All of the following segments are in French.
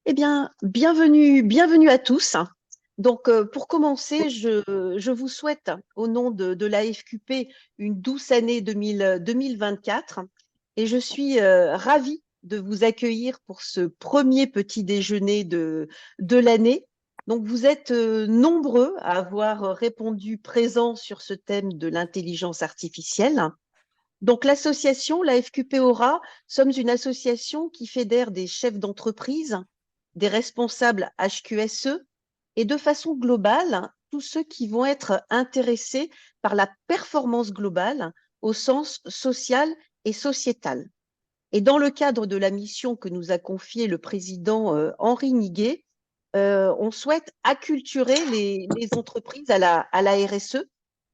Eh bien, bienvenue à tous. Donc, pour commencer, je vous souhaite, au nom de l'AFQP, une douce année 2024. Et je suis ravie de vous accueillir pour ce premier petit déjeuner de l'année. Donc, vous êtes nombreux à avoir répondu présent sur ce thème de l'intelligence artificielle. Donc, l'association, la FQP Aura, sommes une association qui fédère des chefs d'entreprise, des responsables HQSE et de façon globale, tous ceux qui vont être intéressés par la performance globale au sens social et sociétal. Et dans le cadre de la mission que nous a confiée le président Henri Niguet, on souhaite acculturer les entreprises à la RSE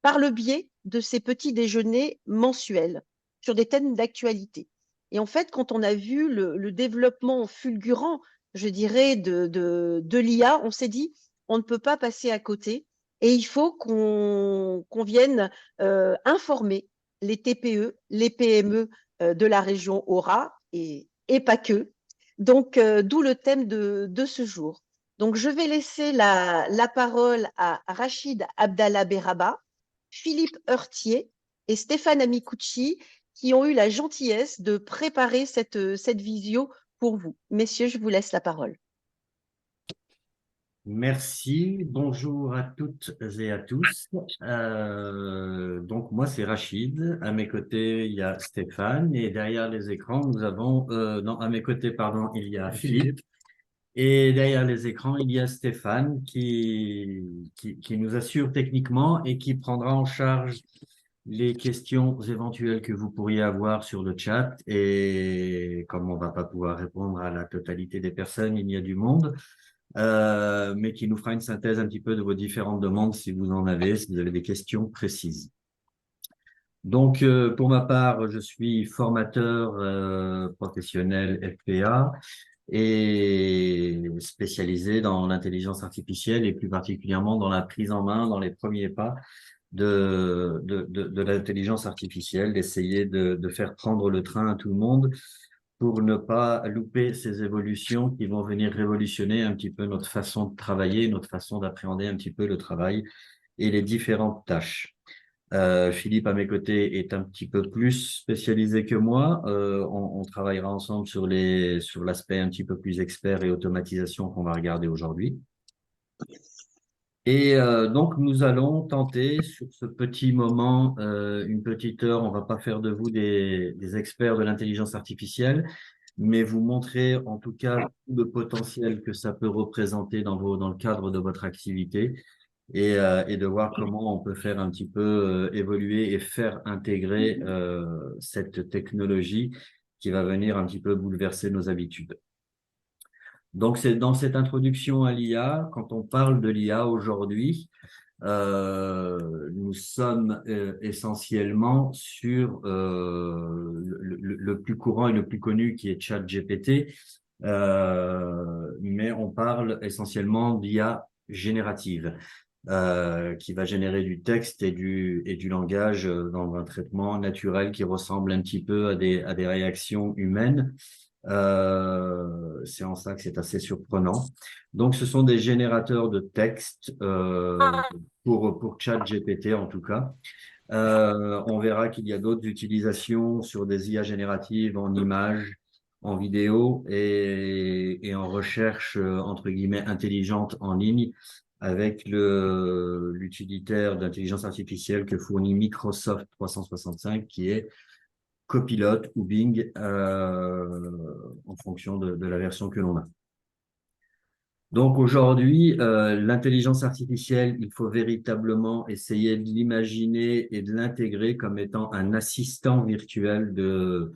par le biais de ces petits déjeuners mensuels sur des thèmes d'actualité. Et en fait, quand on a vu le développement fulgurant, je dirais, de l'IA, on s'est dit, on ne peut pas passer à côté et il faut qu'on vienne informer les TPE, les PME de la région Aura et pas que. Donc, d'où le thème de ce jour. Donc, je vais laisser la parole à Rachid Abdallah Beraba, Philippe Heurtier et Stéphane Amicucci qui ont eu la gentillesse de préparer cette visio pour vous. Messieurs, je vous laisse la parole. Merci, bonjour à toutes et à tous. Donc moi c'est Rachid, à mes côtés il y a Stéphane et derrière les écrans nous avons, non à mes côtés pardon il y a Philippe et derrière les écrans il y a Stéphane qui nous assure techniquement et qui prendra en charge les questions éventuelles que vous pourriez avoir sur le chat et comme on va pas pouvoir répondre à la totalité des personnes, il y a du monde mais qui nous fera une synthèse un petit peu de vos différentes demandes si vous en avez, si vous avez des questions précises. Donc, pour ma part, je suis formateur professionnel FPA et spécialisé dans l'intelligence artificielle et plus particulièrement dans la prise en main, dans les premiers pas de l'intelligence artificielle, d'essayer de faire prendre le train à tout le monde pour ne pas louper ces évolutions qui vont venir révolutionner un petit peu notre façon de travailler, notre façon d'appréhender un petit peu le travail et les différentes tâches. Philippe, à mes côtés, est un petit peu plus spécialisé que moi. On travaillera ensemble sur l'aspect un petit peu plus expert et automatisation qu'on va regarder aujourd'hui. Et donc, nous allons tenter sur ce petit moment, une petite heure, on va pas faire de vous des experts de l'intelligence artificielle, mais vous montrer en tout cas le potentiel que ça peut représenter dans le cadre de votre activité et de voir comment on peut faire un petit peu évoluer et faire intégrer cette technologie qui va venir un petit peu bouleverser nos habitudes. Donc, c'est dans cette introduction à l'IA, quand on parle de l'IA aujourd'hui, nous sommes essentiellement sur le plus courant et le plus connu qui est ChatGPT, mais on parle essentiellement d'IA générative, qui va générer du texte et du langage dans un traitement naturel qui ressemble un petit peu à des réactions humaines. C'est en ça que c'est assez surprenant. Donc, ce sont des générateurs de texte pour ChatGPT en tout cas. On verra qu'il y a d'autres utilisations sur des IA génératives en images, en vidéo et en recherche entre guillemets intelligente en ligne avec l'utilitaire d'intelligence artificielle que fournit Microsoft 365 qui est Copilot ou Bing en fonction de la version que l'on a. Donc aujourd'hui, l'intelligence artificielle, il faut véritablement essayer de l'imaginer et de l'intégrer comme étant un assistant virtuel de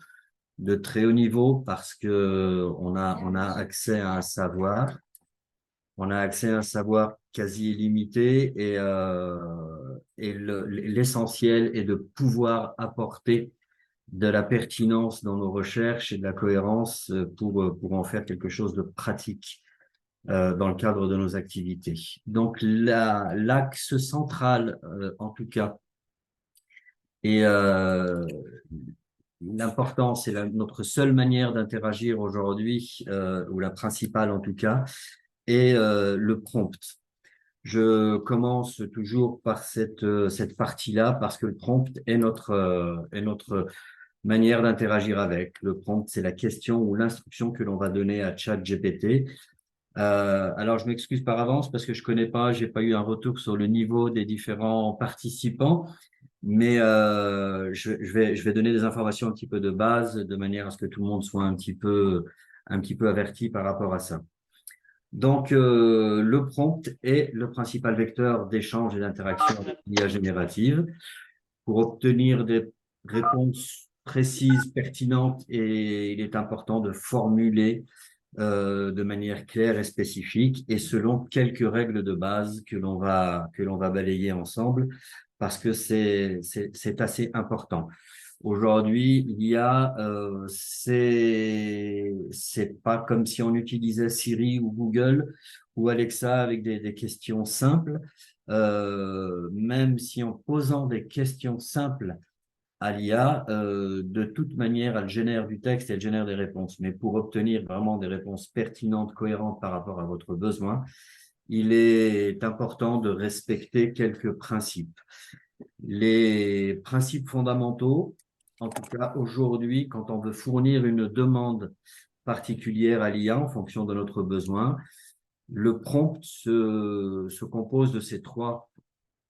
très haut niveau parce que on a accès à un savoir, on a accès à un savoir quasi illimité et l'essentiel est de pouvoir apporter de la pertinence dans nos recherches et de la cohérence pour en faire quelque chose de pratique dans le cadre de nos activités. Donc, l'axe central, en tout cas, et l'important, c'est notre seule manière d'interagir aujourd'hui, ou la principale en tout cas, est le prompt. Je commence toujours par cette partie-là parce que le prompt est notre manière d'interagir avec. Le prompt, c'est la question ou l'instruction que l'on va donner à ChatGPT. Alors, je m'excuse par avance parce que je connais pas, j'ai pas eu un retour sur le niveau des différents participants, mais je vais donner des informations un petit peu de base de manière à ce que tout le monde soit un petit peu averti par rapport à ça. Donc, le prompt est le principal vecteur d'échange et d'interaction avec l'IA générative. Pour obtenir des réponses précises, pertinentes, et il est important de formuler de manière claire et spécifique et selon quelques règles de base que l'on va balayer ensemble parce que c'est assez important. Aujourd'hui, l'IA, c'est pas comme si on utilisait Siri ou Google ou Alexa avec des questions simples. Même si en posant des questions simples à l'IA, de toute manière, elle génère du texte, elle génère des réponses. Mais pour obtenir vraiment des réponses pertinentes, cohérentes par rapport à votre besoin, il est important de respecter quelques principes. Les principes fondamentaux, en tout cas aujourd'hui, quand on veut fournir une demande particulière à l'IA en fonction de notre besoin, le prompt se compose de ces trois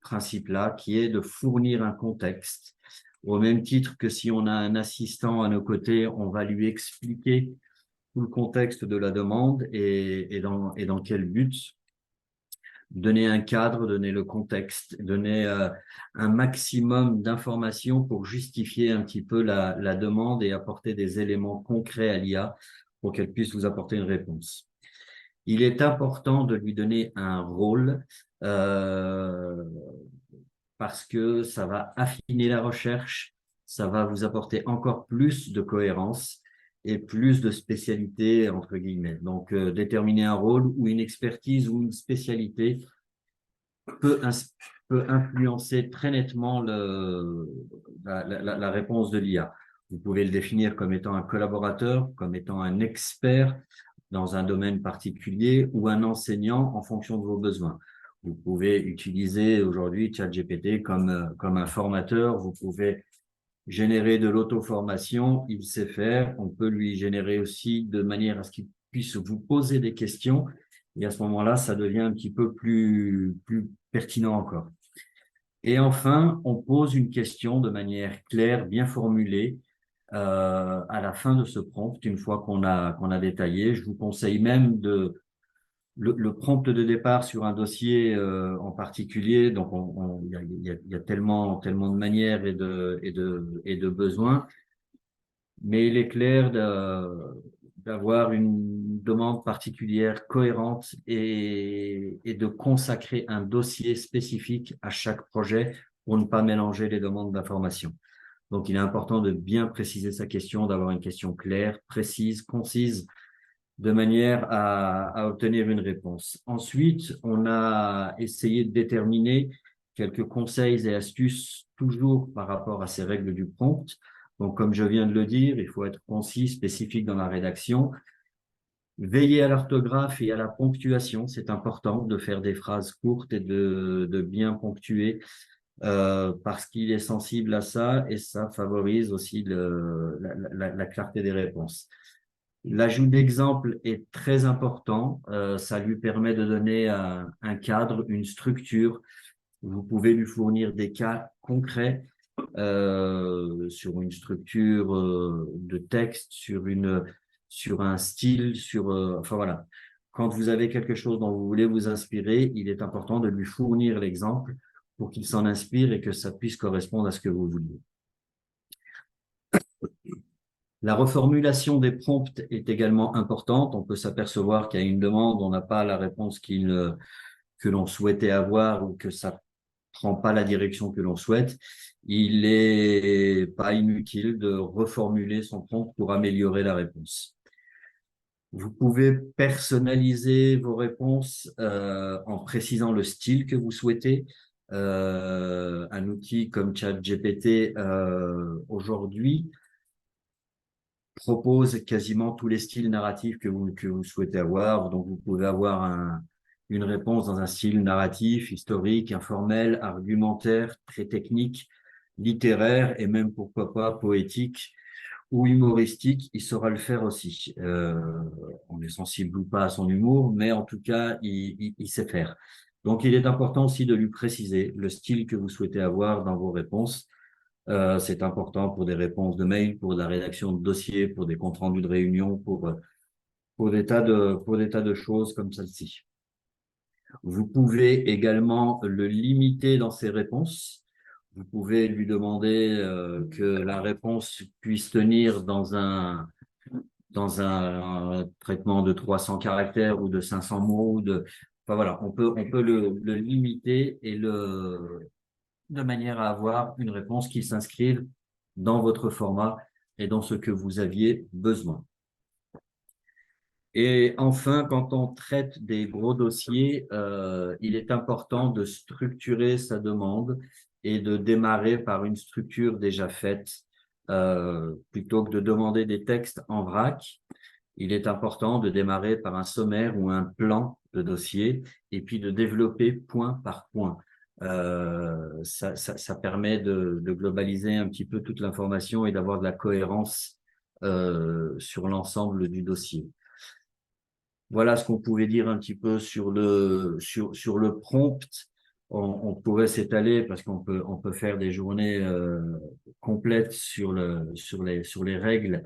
principes-là, qui est de fournir un contexte. Au même titre que si on a un assistant à nos côtés, on va lui expliquer tout le contexte de la demande et dans quel but. Donner un cadre, donner le contexte, donner un maximum d'informations pour justifier un petit peu la demande et apporter des éléments concrets à l'IA pour qu'elle puisse vous apporter une réponse. Il est important de lui donner un rôle parce que ça va affiner la recherche, ça va vous apporter encore plus de cohérence et plus de spécialité, entre guillemets. Donc, déterminer un rôle ou une expertise ou une spécialité peut, peut influencer très nettement la réponse de l'IA. Vous pouvez le définir comme étant un collaborateur, comme étant un expert dans un domaine particulier ou un enseignant en fonction de vos besoins. Vous pouvez utiliser aujourd'hui ChatGPT comme un formateur. Vous pouvez générer de l'auto-formation. Il sait faire. On peut lui générer aussi de manière à ce qu'il puisse vous poser des questions. Et à ce moment-là, ça devient un petit peu plus pertinent encore. Et enfin, on pose une question de manière claire, bien formulée, à la fin de ce prompt, une fois qu'on a détaillé. Je vous conseille même le prompt de départ sur un dossier en particulier. Donc, il y a tellement de manières et de besoins, mais il est clair d'avoir une demande particulière cohérente et de consacrer un dossier spécifique à chaque projet pour ne pas mélanger les demandes d'information. Donc, il est important de bien préciser sa question, d'avoir une question claire, précise, concise, de manière à obtenir une réponse. Ensuite, on a essayé de déterminer quelques conseils et astuces, toujours par rapport à ces règles du prompt. Donc, comme je viens de le dire, il faut être concis, spécifique dans la rédaction. Veiller à l'orthographe et à la ponctuation, c'est important de faire des phrases courtes et de bien ponctuer parce qu'il est sensible à ça et ça favorise aussi la clarté des réponses. L'ajout d'exemples est très important. Ça lui permet de donner un cadre, une structure. Vous pouvez lui fournir des cas concrets sur une structure de texte, sur un style, enfin voilà. Quand vous avez quelque chose dont vous voulez vous inspirer, il est important de lui fournir l'exemple pour qu'il s'en inspire et que ça puisse correspondre à ce que vous vouliez. La reformulation des prompts est également importante. On peut s'apercevoir qu'à une demande, on n'a pas la réponse que l'on souhaitait avoir ou que ça prend pas la direction que l'on souhaite. Il est pas inutile de reformuler son prompt pour améliorer la réponse. Vous pouvez personnaliser vos réponses en précisant le style que vous souhaitez. Un outil comme ChatGPT aujourd'hui propose quasiment tous les styles narratifs que vous souhaitez avoir. Donc, vous pouvez avoir une réponse dans un style narratif, historique, informel, argumentaire, très technique, littéraire et même, pourquoi pas, poétique ou humoristique. Il saura le faire aussi. On est sensible ou pas à son humour, mais en tout cas, il sait faire. Donc, il est important aussi de lui préciser le style que vous souhaitez avoir dans vos réponses. C'est important pour des réponses de mail, pour la rédaction de dossiers, pour des comptes rendus de réunion, pour des tas de choses comme celle-ci. Vous pouvez également le limiter dans ses réponses. Vous pouvez lui demander que la réponse puisse tenir dans un traitement de 300 caractères ou de 500 mots. Enfin voilà, on peut le limiter de manière à avoir une réponse qui s'inscrive dans votre format et dans ce que vous aviez besoin. Et enfin, quand on traite des gros dossiers, il est important de structurer sa demande et de démarrer par une structure déjà faite, plutôt que de demander des textes en vrac. Il est important de démarrer par un sommaire ou un plan de dossier et puis de développer point par point. Ça permet de globaliser un petit peu toute l'information et d'avoir de la cohérence sur l'ensemble du dossier. Voilà ce qu'on pouvait dire un petit peu sur le prompt. On pourrait s'étaler parce on peut faire des journées complètes sur les règles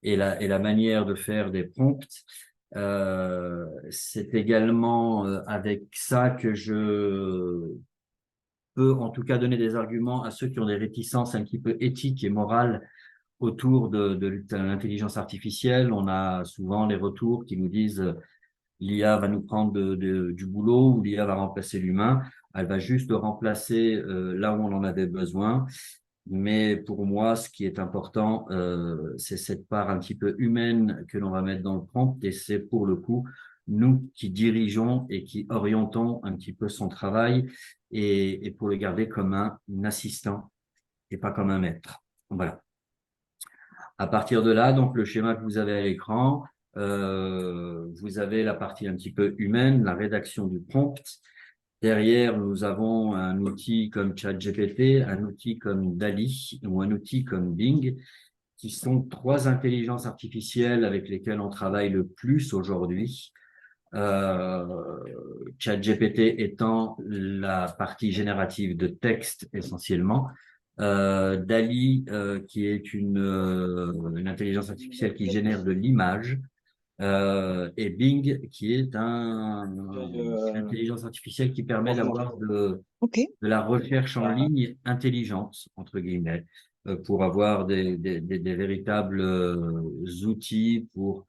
et la manière de faire des prompts. C'est également avec ça que je peux en tout cas donner des arguments à ceux qui ont des réticences un petit peu éthiques et morales autour de l'intelligence artificielle. On a souvent les retours qui nous disent l'IA va nous prendre du boulot ou l'IA va remplacer l'humain. Elle va juste le remplacer là où on en avait besoin. Mais pour moi, ce qui est important, c'est cette part un petit peu humaine que l'on va mettre dans le prompt et c'est pour le coup nous qui dirigeons et qui orientons un petit peu son travail et pour le garder comme un assistant et pas comme un maître. Voilà. À partir de là, donc le schéma que vous avez à l'écran, vous avez la partie un petit peu humaine, la rédaction du prompt. Derrière, nous avons un outil comme ChatGPT, un outil comme DALL-E ou un outil comme Bing, qui sont trois intelligences artificielles avec lesquelles on travaille le plus aujourd'hui. ChatGPT étant la partie générative de texte essentiellement. DALL-E, qui est une intelligence artificielle qui génère de l'image. Et Bing, qui est une intelligence artificielle qui permet d'avoir Ok. de la recherche en ligne intelligente, entre guillemets, pour avoir des véritables outils pour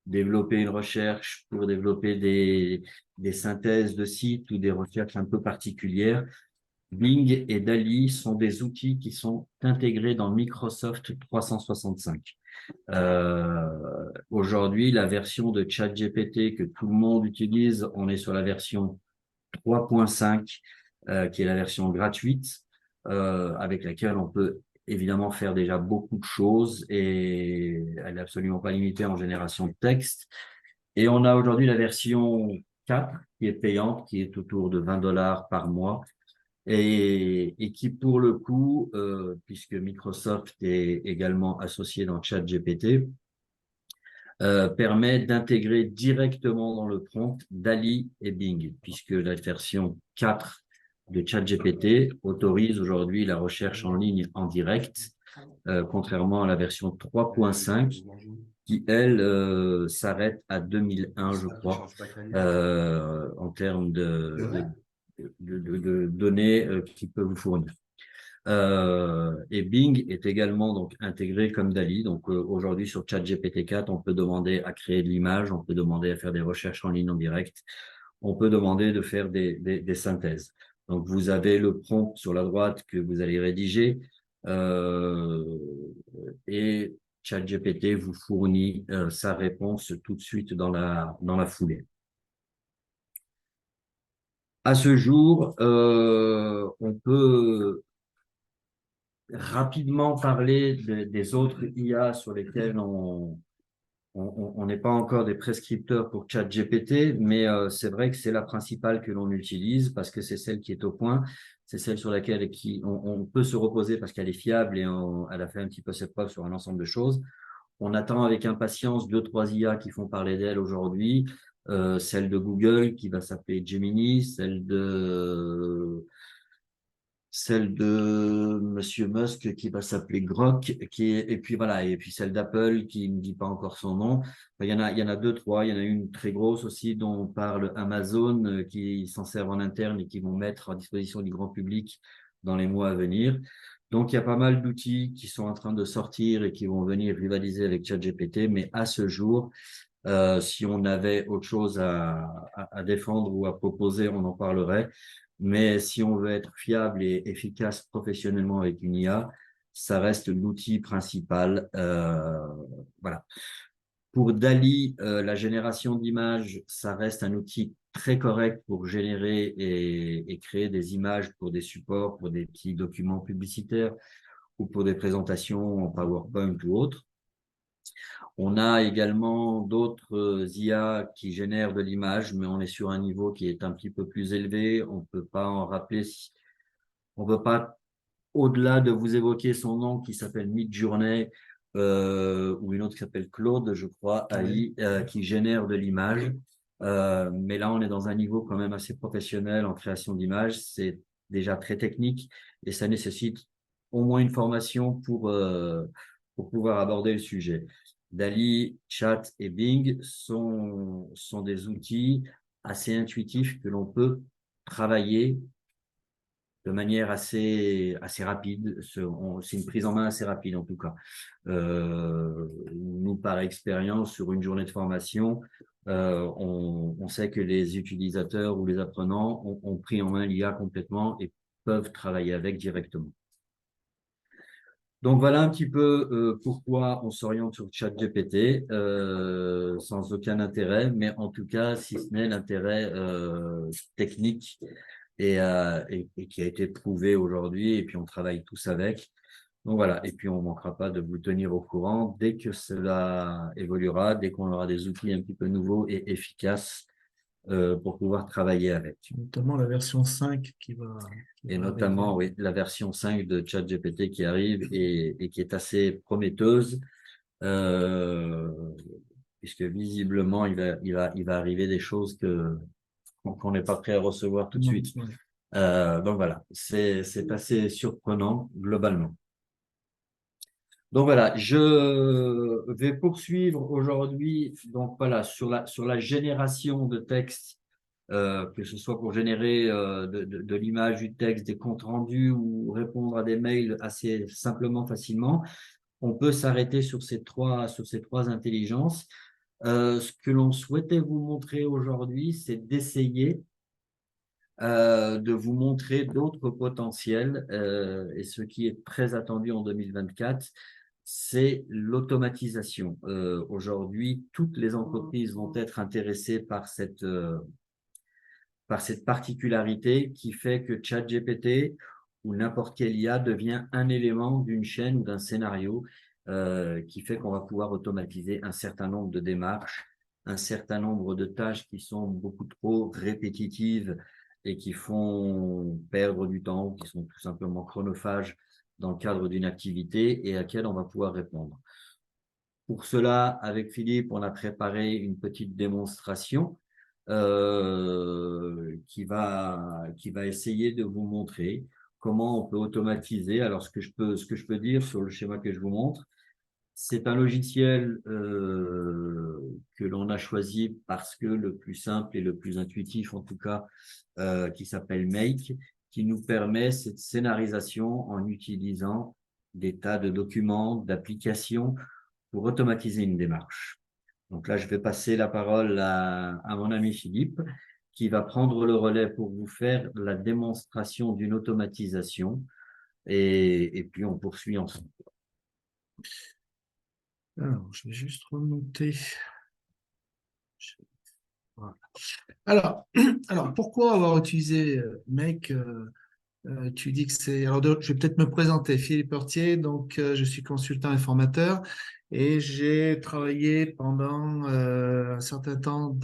développer une recherche, pour développer des synthèses de sites ou des recherches un peu particulières. Bing et DALL-E sont des outils qui sont intégrés dans Microsoft 365. Aujourd'hui, la version de ChatGPT que tout le monde utilise, on est sur la version 3.5, qui est la version gratuite, avec laquelle on peut évidemment faire déjà beaucoup de choses et elle n'est absolument pas limitée en génération de texte. Et on a aujourd'hui la version 4 qui est payante, qui est autour de 20 dollars par mois et qui, pour le coup, puisque Microsoft est également associé dans ChatGPT, permet d'intégrer directement dans le prompt DALL-E et Bing, puisque la version 4 de ChatGPT autorise aujourd'hui la recherche en ligne en direct, contrairement à la version 3.5 qui, elle, s'arrête à 2001, je crois, en termes de données qu'il peut vous fournir. Et Bing est également donc intégré comme DALL-E. Donc aujourd'hui sur ChatGPT 4, on peut demander à créer de l'image, on peut demander à faire des recherches en ligne en direct, on peut demander de faire des synthèses. Donc vous avez le prompt sur la droite que vous allez rédiger et ChatGPT vous fournit sa réponse tout de suite dans la foulée. À ce jour, on peut rapidement parler des autres IA sur lesquels on n'est pas encore des prescripteurs pour ChatGPT, mais c'est vrai que c'est la principale que l'on utilise parce que c'est celle qui est au point, c'est celle sur laquelle on peut se reposer parce qu'elle est fiable et elle a fait un petit peu ses preuves sur un ensemble de choses. On attend avec impatience deux, trois IA qui font parler d'elle aujourd'hui. Celle de Google qui va s'appeler Gemini, celle de Monsieur Musk qui va s'appeler Grok, et puis voilà, et puis celle d'Apple qui ne dit pas encore son nom. Enfin, il y en a deux, trois. Il y en a une très grosse aussi dont parle Amazon, qui s'en servent en interne et qui vont mettre à disposition du grand public dans les mois à venir. Donc, il y a pas mal d'outils qui sont en train de sortir et qui vont venir rivaliser avec ChatGPT, mais à ce jour, si on avait autre chose à défendre ou à proposer, on en parlerait. Mais si on veut être fiable et efficace professionnellement avec une IA, ça reste l'outil principal. Voilà. Pour Dali, la génération d'images, ça reste un outil très correct pour générer et créer des images pour des supports, pour des petits documents publicitaires ou pour des présentations en PowerPoint ou autres. On a également d'autres IA qui génèrent de l'image, mais on est sur un niveau qui est un petit peu plus élevé. On peut pas en rappeler, on peut pas, au-delà de vous évoquer son nom qui s'appelle Midjourney, ou une autre qui s'appelle Claude, je crois, AI, qui génère de l'image. Mais là, on est dans un niveau quand même assez professionnel en création d'images. C'est déjà très technique et ça nécessite au moins une formation pour pouvoir aborder le sujet. Dali, Chat et Bing sont des outils assez intuitifs que l'on peut travailler de manière assez rapide. C'est une prise en main assez rapide en tout cas. Nous, par expérience, sur une journée de formation, on sait que les utilisateurs ou les apprenants ont pris en main l'IA complètement et peuvent travailler avec directement. Donc voilà un petit peu pourquoi on s'oriente sur ChatGPT, sans aucun intérêt, mais en tout cas, si ce n'est l'intérêt technique et qui a été prouvé aujourd'hui, et puis on travaille tous avec. Donc voilà, et puis on ne manquera pas de vous tenir au courant dès que cela évoluera, dès qu'on aura des outils un petit peu nouveaux et efficaces pour pouvoir travailler avec. Notamment la version 5 Et va notamment, arriver. oui, la version 5 de ChatGPT qui arrive et qui est assez prometteuse, euh, puisque visiblement, il va arriver des choses qu'on n'est pas prêt à recevoir tout de Non, suite. ouais. Donc voilà, c'est assez surprenant globalement. Donc voilà, je vais poursuivre aujourd'hui donc voilà sur la génération de texte, que ce soit pour générer de l'image, du texte, des comptes rendus ou répondre à des mails assez simplement, facilement. On peut s'arrêter sur ces trois intelligences. Ce que l'on souhaitait vous montrer aujourd'hui, c'est d'essayer de vous montrer d'autres potentiels. Et ce qui est très attendu en 2024, c'est l'automatisation. Aujourd'hui, toutes les entreprises vont être intéressées par cette particularité qui fait que ChatGPT ou n'importe quelle IA devient un élément d'une chaîne ou d'un scénario, qui fait qu'on va pouvoir automatiser un certain nombre de démarches, un certain nombre de tâches qui sont beaucoup trop répétitives et qui font perdre du temps, qui sont tout simplement chronophages dans le cadre d'une activité et à laquelle on va pouvoir répondre. Pour cela, avec Philippe, on a préparé une petite démonstration qui va essayer de vous montrer comment on peut automatiser. Alors, ce que je peux dire sur le schéma que je vous montre, c'est un logiciel que l'on a choisi parce que le plus simple et le plus intuitif, en tout cas, qui s'appelle Make, qui nous permet cette scénarisation en utilisant des tas de documents, d'applications pour automatiser une démarche. Donc là, je vais passer la parole à mon ami Philippe, qui va prendre le relais pour vous faire la démonstration d'une automatisation. Et puis, on poursuit ensemble. Alors, je vais juste remonter. Voilà. Alors, pourquoi avoir utilisé Make Tu dis que c'est. Alors, je vais peut-être me présenter. Philippe Portier, donc je suis consultant et formateur et j'ai travaillé pendant un certain temps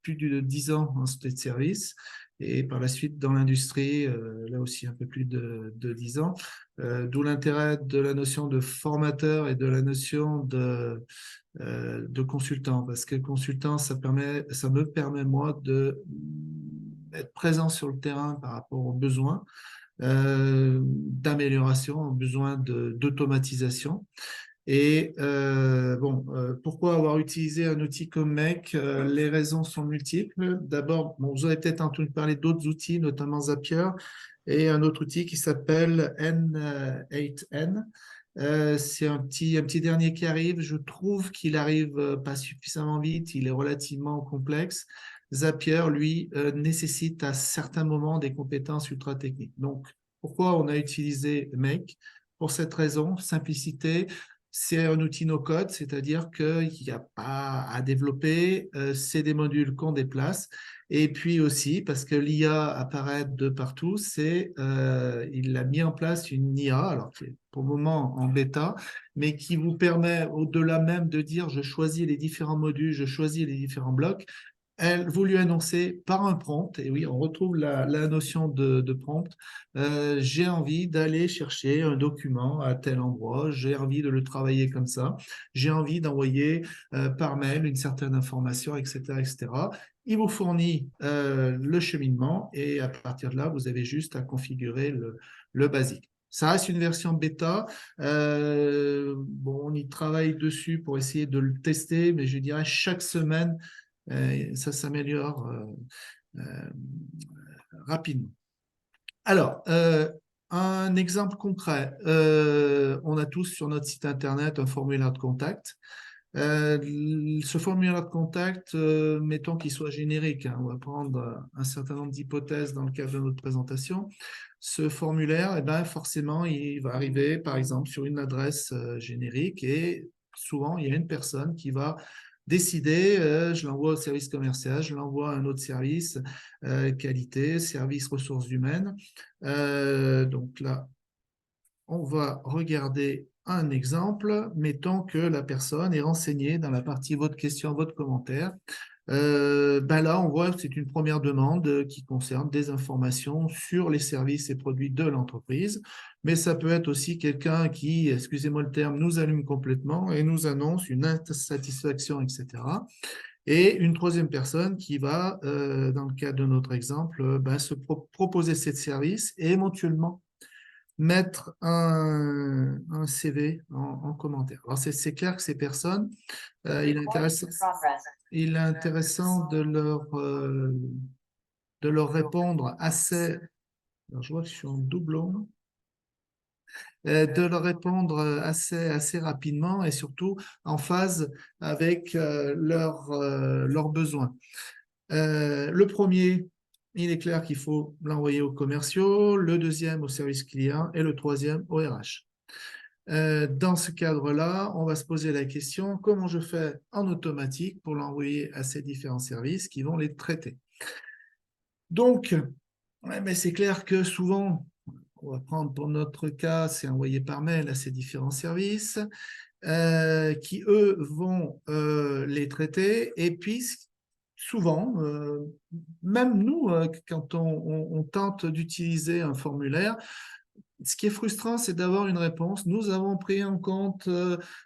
plus de 10 ans en société de service et par la suite dans l'industrie, là aussi un peu plus de 10 ans. D'où l'intérêt de la notion de formateur et de la notion de consultant, parce que consultant, ça me permet moi de être présent sur le terrain par rapport aux besoins d'amélioration, aux besoins d'automatisation. Et pourquoi avoir utilisé un outil comme MEC? Les raisons sont multiples. D'abord, vous avez peut-être entendu parler d'autres outils, notamment Zapier, et un autre outil qui s'appelle N8N. C'est un petit dernier qui arrive. Je trouve qu'il arrive pas suffisamment vite. Il est relativement complexe. Zapier, lui, nécessite à certains moments des compétences ultra techniques. Donc, pourquoi on a utilisé Make? Pour cette raison, simplicité. C'est un outil no-code, c'est-à-dire qu'il n'y a pas à développer, c'est des modules qu'on déplace. Et puis aussi, parce que l'IA apparaît de partout, il a mis en place une IA, alors qui est pour le moment en bêta, mais qui vous permet, au-delà même de dire je choisis les différents modules, je choisis les différents blocs, vous lui annoncez par un prompt, et oui, on retrouve la notion de prompt. J'ai envie d'aller chercher un document à tel endroit, j'ai envie de le travailler comme ça, j'ai envie d'envoyer par mail une certaine information, etc., etc. Il vous fournit le cheminement et à partir de là, vous avez juste à configurer le basique. Ça reste une version bêta. On y travaille dessus pour essayer de le tester, mais je dirais chaque semaine, ça s'améliore rapidement. Alors, un exemple concret. On a tous sur notre site internet un formulaire de contact. Ce formulaire de contact, mettons qu'il soit générique, hein, on va prendre un certain nombre d'hypothèses dans le cadre de notre présentation. Ce formulaire, forcément, il va arriver, par exemple, sur une adresse générique et souvent, il y a une personne qui va décider, je l'envoie au service commercial, je l'envoie à un autre service, qualité, service ressources humaines. Donc là, on va regarder un exemple. Mettons que la personne est renseignée dans la partie votre question, votre commentaire. Là, on voit que c'est une première demande qui concerne des informations sur les services et produits de l'entreprise. Mais ça peut être aussi quelqu'un qui, excusez-moi le terme, nous allume complètement et nous annonce une insatisfaction, etc. Et une troisième personne qui va, dans le cadre de notre exemple, se proposer ces services et éventuellement mettre un CV en commentaire. Alors, c'est clair que ces personnes, il est intéressant de leur répondre assez. Alors, je vois que je suis en doublon. De leur répondre assez rapidement et surtout en phase avec leurs besoins. Le premier, il est clair qu'il faut l'envoyer aux commerciaux, le deuxième au service client et le troisième au RH. Dans ce cadre-là, on va se poser la question, comment je fais en automatique pour l'envoyer à ces différents services qui vont les traiter? Donc, mais c'est clair que souvent, on va prendre pour notre cas, c'est envoyé par mail à ces différents services qui, eux, vont les traiter. Et puis, souvent, même nous, quand on tente d'utiliser un formulaire, ce qui est frustrant, c'est d'avoir une réponse. Nous avons pris en compte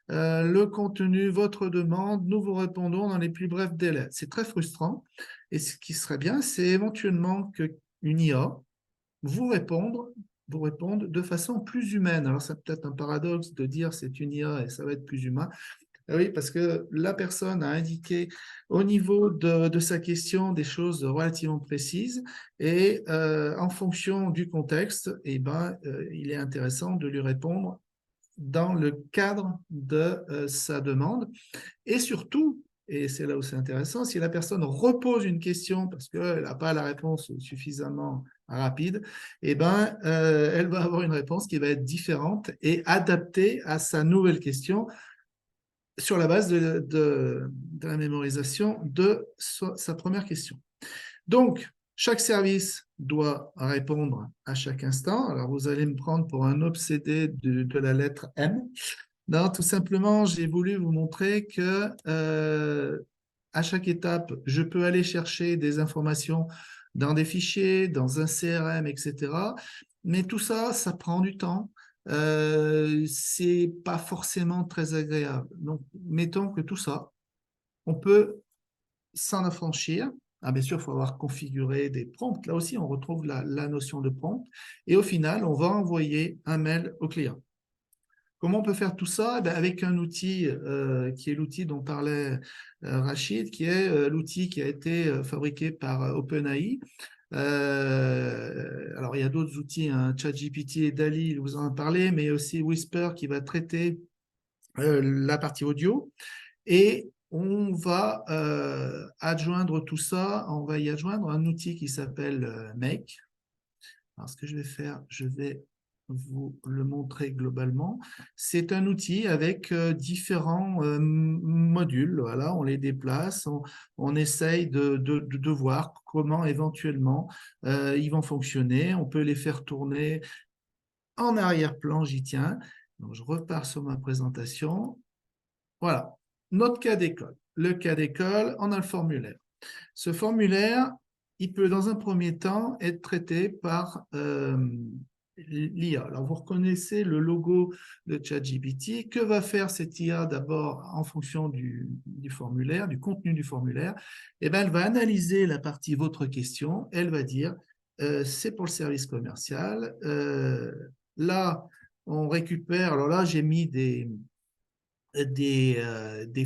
le contenu, votre demande, nous vous répondons dans les plus brefs délais. C'est très frustrant. Et ce qui serait bien, c'est éventuellement qu'une IA vous réponde de façon plus humaine. Alors, c'est peut-être un paradoxe de dire c'est une IA et ça va être plus humain. Oui, parce que la personne a indiqué au niveau de sa question des choses relativement précises et en fonction du contexte, il est intéressant de lui répondre dans le cadre de sa demande. Et surtout, et c'est là où c'est intéressant, si la personne repose une question parce qu'elle n'a pas la réponse suffisamment rapide, elle va avoir une réponse qui va être différente et adaptée à sa nouvelle question sur la base de la mémorisation de sa première question. Donc, chaque service doit répondre à chaque instant. Alors, vous allez me prendre pour un obsédé de la lettre M. Non, tout simplement, j'ai voulu vous montrer que à chaque étape, je peux aller chercher des informations dans des fichiers, dans un CRM, etc. Mais tout ça, ça prend du temps. C'est pas forcément très agréable. Donc, mettons que tout ça, on peut s'en affranchir. Ah, bien sûr, il faut avoir configuré des prompts. Là aussi, on retrouve la notion de prompt. Et au final, on va envoyer un mail au client. Comment on peut faire tout ça? Avec un outil qui est l'outil dont parlait Rachid, qui est l'outil qui a été fabriqué par OpenAI. Alors, il y a d'autres outils, hein, ChatGPT et DALL-E, vous en parlez, mais aussi Whisper qui va traiter la partie audio. Et on va adjoindre tout ça, on va y adjoindre un outil qui s'appelle Make. Alors, ce que je vais faire, je vais vous le montrer globalement. C'est un outil avec différents modules. Voilà, on les déplace, on essaye de voir comment éventuellement ils vont fonctionner. On peut les faire tourner en arrière-plan, j'y tiens. Donc, je repars sur ma présentation. Voilà, notre cas d'école. Le cas d'école, on a le formulaire. Ce formulaire, il peut dans un premier temps être traité par l'IA. Alors, vous reconnaissez le logo de ChatGPT. Que va faire cette IA d'abord en fonction du formulaire, du contenu du formulaire? Eh bien, elle va analyser la partie votre question. Elle va dire, c'est pour le service commercial. Là, on récupère, alors là, j'ai mis des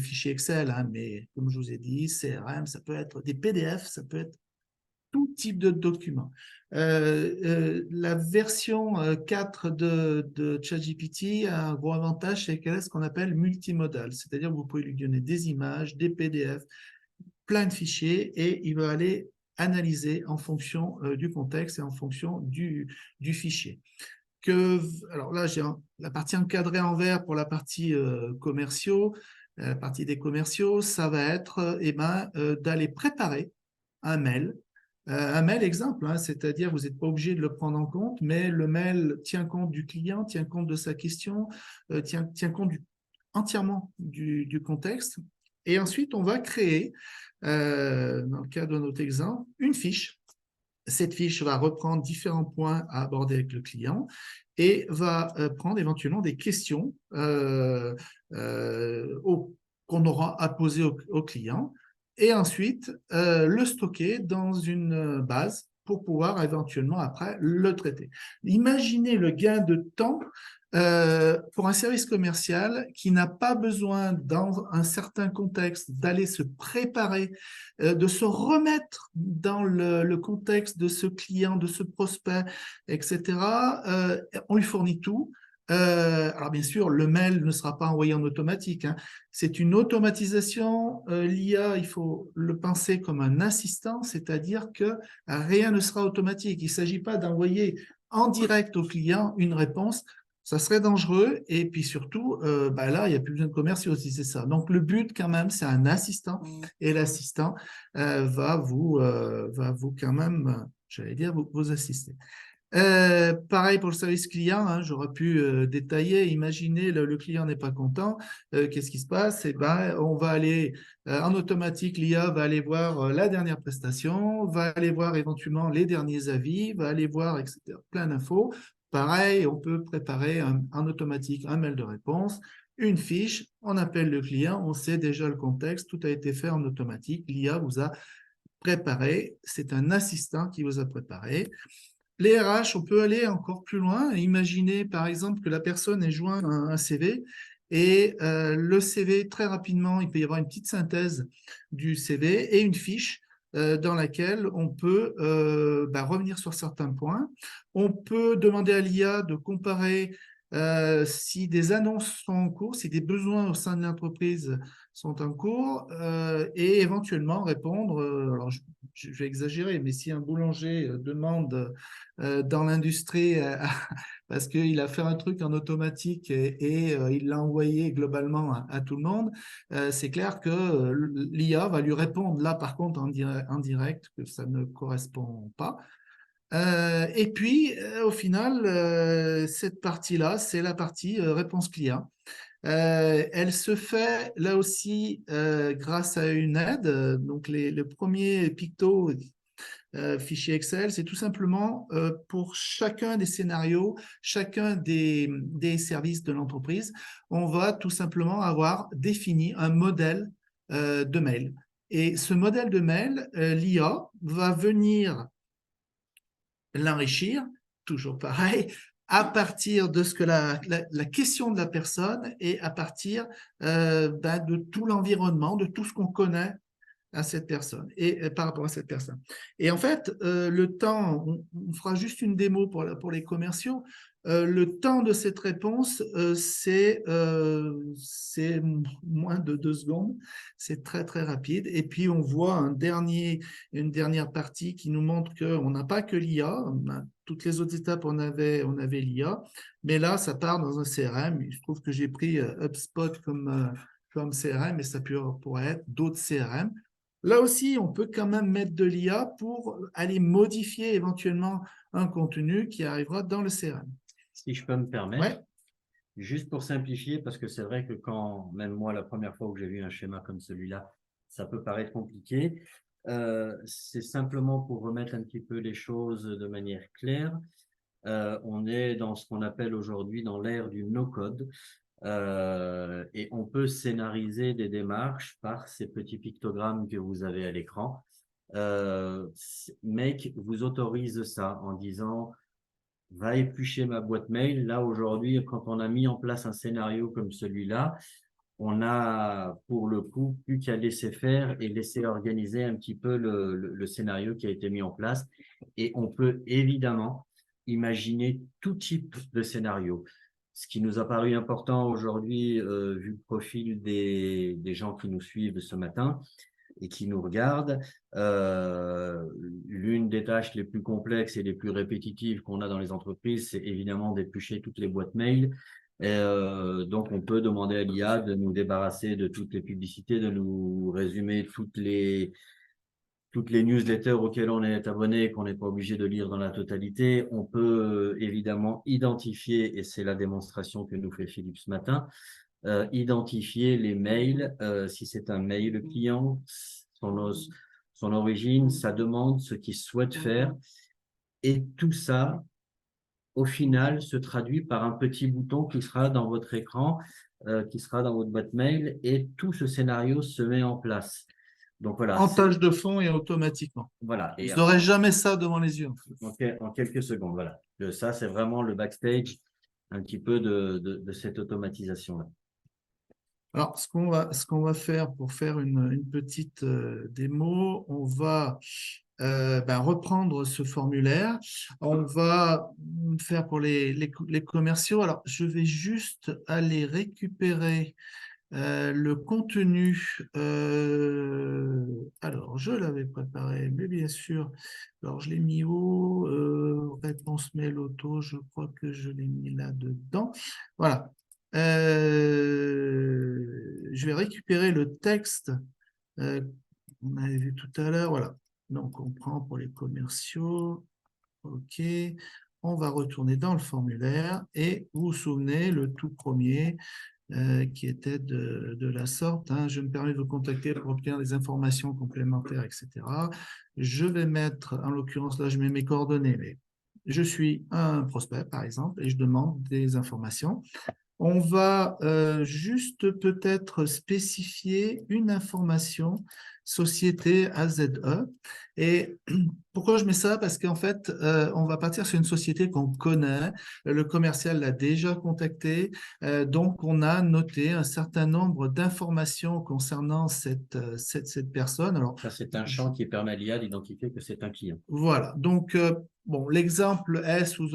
fichiers Excel, hein, mais comme je vous ai dit, CRM, ça peut être des PDF, ça peut être tout type de documents. La version 4 de ChatGPT a un gros avantage, c'est qu'elle est ce qu'on appelle multimodal, c'est-à-dire que vous pouvez lui donner des images, des PDF, plein de fichiers, et il va aller analyser en fonction du contexte et en fonction du fichier. Alors là, j'ai la partie encadrée en vert pour la partie commerciaux. La partie des commerciaux, ça va être d'aller préparer un mail. Un mail exemple, hein, c'est-à-dire vous n'êtes pas obligé de le prendre en compte, mais le mail tient compte du client, tient compte de sa question, tient compte entièrement du contexte. Et ensuite, on va créer, dans le cas de notre exemple, une fiche. Cette fiche va reprendre différents points à aborder avec le client et va prendre éventuellement des questions qu'on aura à poser au client et ensuite le stocker dans une base pour pouvoir éventuellement après le traiter. Imaginez le gain de temps pour un service commercial qui n'a pas besoin, dans un certain contexte, d'aller se préparer, de se remettre dans le contexte de ce client, de ce prospect, etc. On lui fournit tout. Alors bien sûr, le mail ne sera pas envoyé en automatique, hein. C'est une automatisation. L'IA, il faut le penser comme un assistant, c'est-à-dire que rien ne sera automatique. Il ne s'agit pas d'envoyer en direct au client une réponse. Ça serait dangereux. Et puis surtout, là, il n'y a plus besoin de commerciaux si c'est ça. Donc, le but, quand même, c'est un assistant. Et l'assistant va vous quand même, j'allais dire, vous assister. Pareil pour le service client, hein, j'aurais pu détailler. Imaginez, le client n'est pas content. Qu'est-ce qui se passe? On va aller en automatique, l'IA va aller voir la dernière prestation, va aller voir éventuellement les derniers avis, va aller voir, etc. Plein d'infos. Pareil, on peut préparer en automatique un mail de réponse, une fiche, on appelle le client, on sait déjà le contexte, tout a été fait en automatique. L'IA vous a préparé, c'est un assistant qui vous a préparé. Les RH, on peut aller encore plus loin. Imaginez par exemple que la personne ait joint un CV et le CV, très rapidement, il peut y avoir une petite synthèse du CV et une fiche dans laquelle on peut revenir sur certains points. On peut demander à l'IA de comparer si des annonces sont en cours, si des besoins au sein de l'entreprise sont en cours et éventuellement répondre, alors je vais exagérer, mais si un boulanger demande dans l'industrie parce qu'il a fait un truc en automatique et il l'a envoyé globalement à tout le monde, c'est clair que l'IA va lui répondre là par contre en direct que ça ne correspond pas. Et puis, au final, cette partie-là, c'est la partie réponse client. Elle se fait là aussi grâce à une aide. Donc, le premier picto fichier Excel, c'est tout simplement pour chacun des scénarios, chacun des services de l'entreprise, on va tout simplement avoir défini un modèle de mail. Et ce modèle de mail, l'IA va venir l'enrichir, toujours pareil, à partir de ce que la question de la personne et à partir de tout l'environnement, de tout ce qu'on connaît à cette personne et par rapport à cette personne. Et en fait, le temps, on fera juste une démo pour les commerciaux. Le temps de cette réponse, c'est moins de 2 secondes. C'est très, très rapide. Et puis, on voit une dernière partie qui nous montre qu'on n'a pas que l'IA. Toutes les autres étapes, on avait l'IA. Mais là, ça part dans un CRM. Je trouve que j'ai pris HubSpot comme CRM, mais ça pourrait être d'autres CRM. Là aussi, on peut quand même mettre de l'IA pour aller modifier éventuellement un contenu qui arrivera dans le CRM. Si je peux me permettre, Ouais. juste pour simplifier, parce que c'est vrai que quand, même moi, la première fois que j'ai vu un schéma comme celui-là, ça peut paraître compliqué. C'est simplement pour remettre un petit peu les choses de manière claire. On est dans ce qu'on appelle aujourd'hui dans l'ère du no-code. Et on peut scénariser des démarches par ces petits pictogrammes que vous avez à l'écran. Make vous autorise ça en disant va éplucher ma boîte mail. Là, aujourd'hui, quand on a mis en place un scénario comme celui-là, on a pour le coup plus qu'à laisser faire et laisser organiser un petit peu le scénario qui a été mis en place. Et on peut évidemment imaginer tout type de scénario. Ce qui nous a paru important aujourd'hui, vu le profil des gens qui nous suivent ce matin et qui nous regardent, l'une des tâches les plus complexes et les plus répétitives qu'on a dans les entreprises, c'est évidemment d'éplucher toutes les boîtes mail. Donc, on peut demander à l'IA de nous débarrasser de toutes les publicités, de nous résumer toutes les newsletters auxquelles on est abonné et qu'on n'est pas obligé de lire dans la totalité. On peut évidemment identifier, et c'est la démonstration que nous fait Philippe ce matin, identifier les mails, si c'est un mail client, son origine, sa demande, ce qu'il souhaite faire. Et tout ça, au final, se traduit par un petit bouton qui sera dans votre écran, qui sera dans votre boîte mail, et tout ce scénario se met en place. Donc voilà. En tâche de fond et automatiquement. Voilà. Vous n'aurez jamais ça devant les yeux. En quelques secondes, voilà. Ça, c'est vraiment le backstage un petit peu de cette automatisation-là. Alors, ce qu'on va faire pour faire une petite démo, on va reprendre ce formulaire. On va faire pour les commerciaux. Alors, je vais juste aller récupérer le contenu. Alors, je l'avais préparé, mais bien sûr. Alors, je l'ai mis où réponse mail auto, je crois que je l'ai mis là-dedans. Voilà. Je vais récupérer le texte qu'on avait vu tout à l'heure. Voilà. Donc, on prend pour les commerciaux. OK. On va retourner dans le formulaire et vous vous souvenez, le tout premier qui était de la sorte. Hein, je me permets de vous contacter pour obtenir des informations complémentaires, etc. Je vais mettre, en l'occurrence, là, je mets mes coordonnées, mais je suis un prospect, par exemple, et je demande des informations. On va juste peut-être spécifier une information société AZE. Et pourquoi je mets ça? Parce qu'en fait, on va partir sur une société qu'on connaît. Le commercial l'a déjà contacté. Donc, on a noté un certain nombre d'informations concernant cette personne. Alors, ça, c'est un champ qui permet à l'IA d'identifier que c'est un client. Voilà. Donc, bon, l'exemple est sous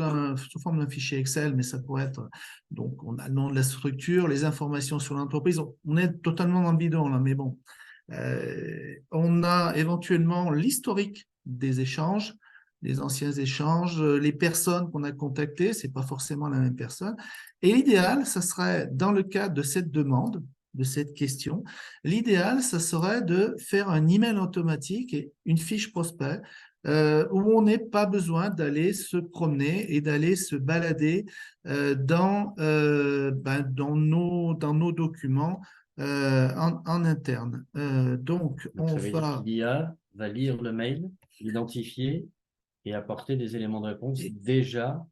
forme d'un fichier Excel, mais ça pourrait être, donc, on a le nom de la structure, les informations sur l'entreprise. On est totalement dans le bidon, là, mais bon. On a éventuellement l'historique des échanges, les anciens échanges, les personnes qu'on a contactées, c'est pas forcément la même personne. Et l'idéal, ça serait, dans le cadre de cette demande, de cette question, l'idéal, ça serait de faire un email automatique et une fiche prospect où on n'est pas besoin d'aller se promener et d'aller se balader dans nos documents en interne. Donc, Donc, on ça veut dire va… que l'IA va lire le mail, l'identifier et apporter des éléments de réponse déjà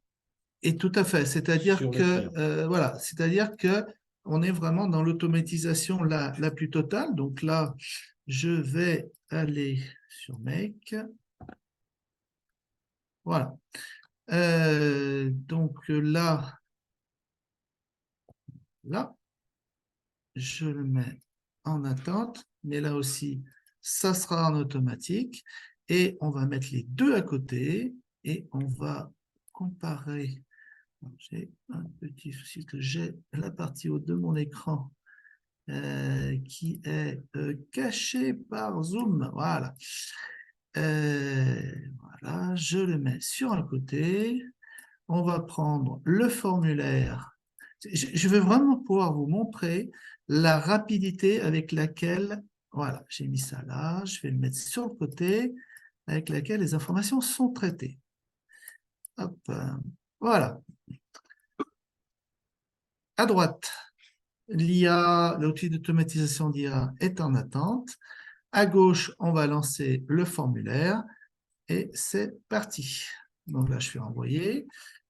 Et tout à fait, c'est-à-dire sur le que client. voilà, c'est-à-dire que on est vraiment dans l'automatisation la plus totale. Donc là, je vais aller sur Make. Voilà. Donc là, je le mets en attente, mais là aussi, ça sera en automatique. Et on va mettre les deux à côté et on va comparer. J'ai un petit souci que j'ai la partie haute de mon écran qui est cachée par Zoom. Voilà. Voilà, je le mets sur un côté. On va prendre le formulaire. Je veux vraiment pouvoir vous montrer la rapidité avec laquelle, voilà, j'ai mis ça là, je vais le mettre sur le côté, avec laquelle les informations sont traitées. Hop, voilà. À droite, l'IA, l'outil d'automatisation d'IA est en attente. À gauche, on va lancer le formulaire et c'est parti. Donc là, je fais envoyer.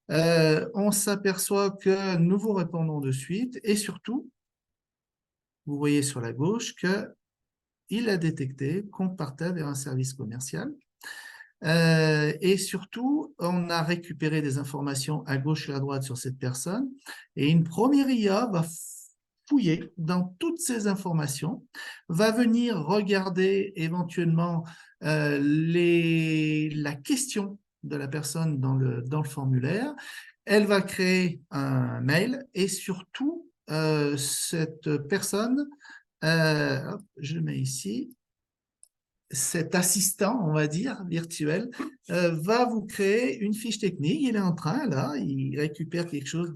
On s'aperçoit que nous vous répondons de suite et surtout, vous voyez sur la gauche qu'il a détecté qu'on partait vers un service commercial. Et surtout, on a récupéré des informations à gauche et à droite sur cette personne et une première IA va fouiller dans toutes ces informations, va venir regarder éventuellement la question de la personne dans le formulaire. Elle va créer un mail et surtout, cette personne, je le mets ici, cet assistant, on va dire, virtuel, va vous créer une fiche technique. Il est en train, là, il récupère quelque chose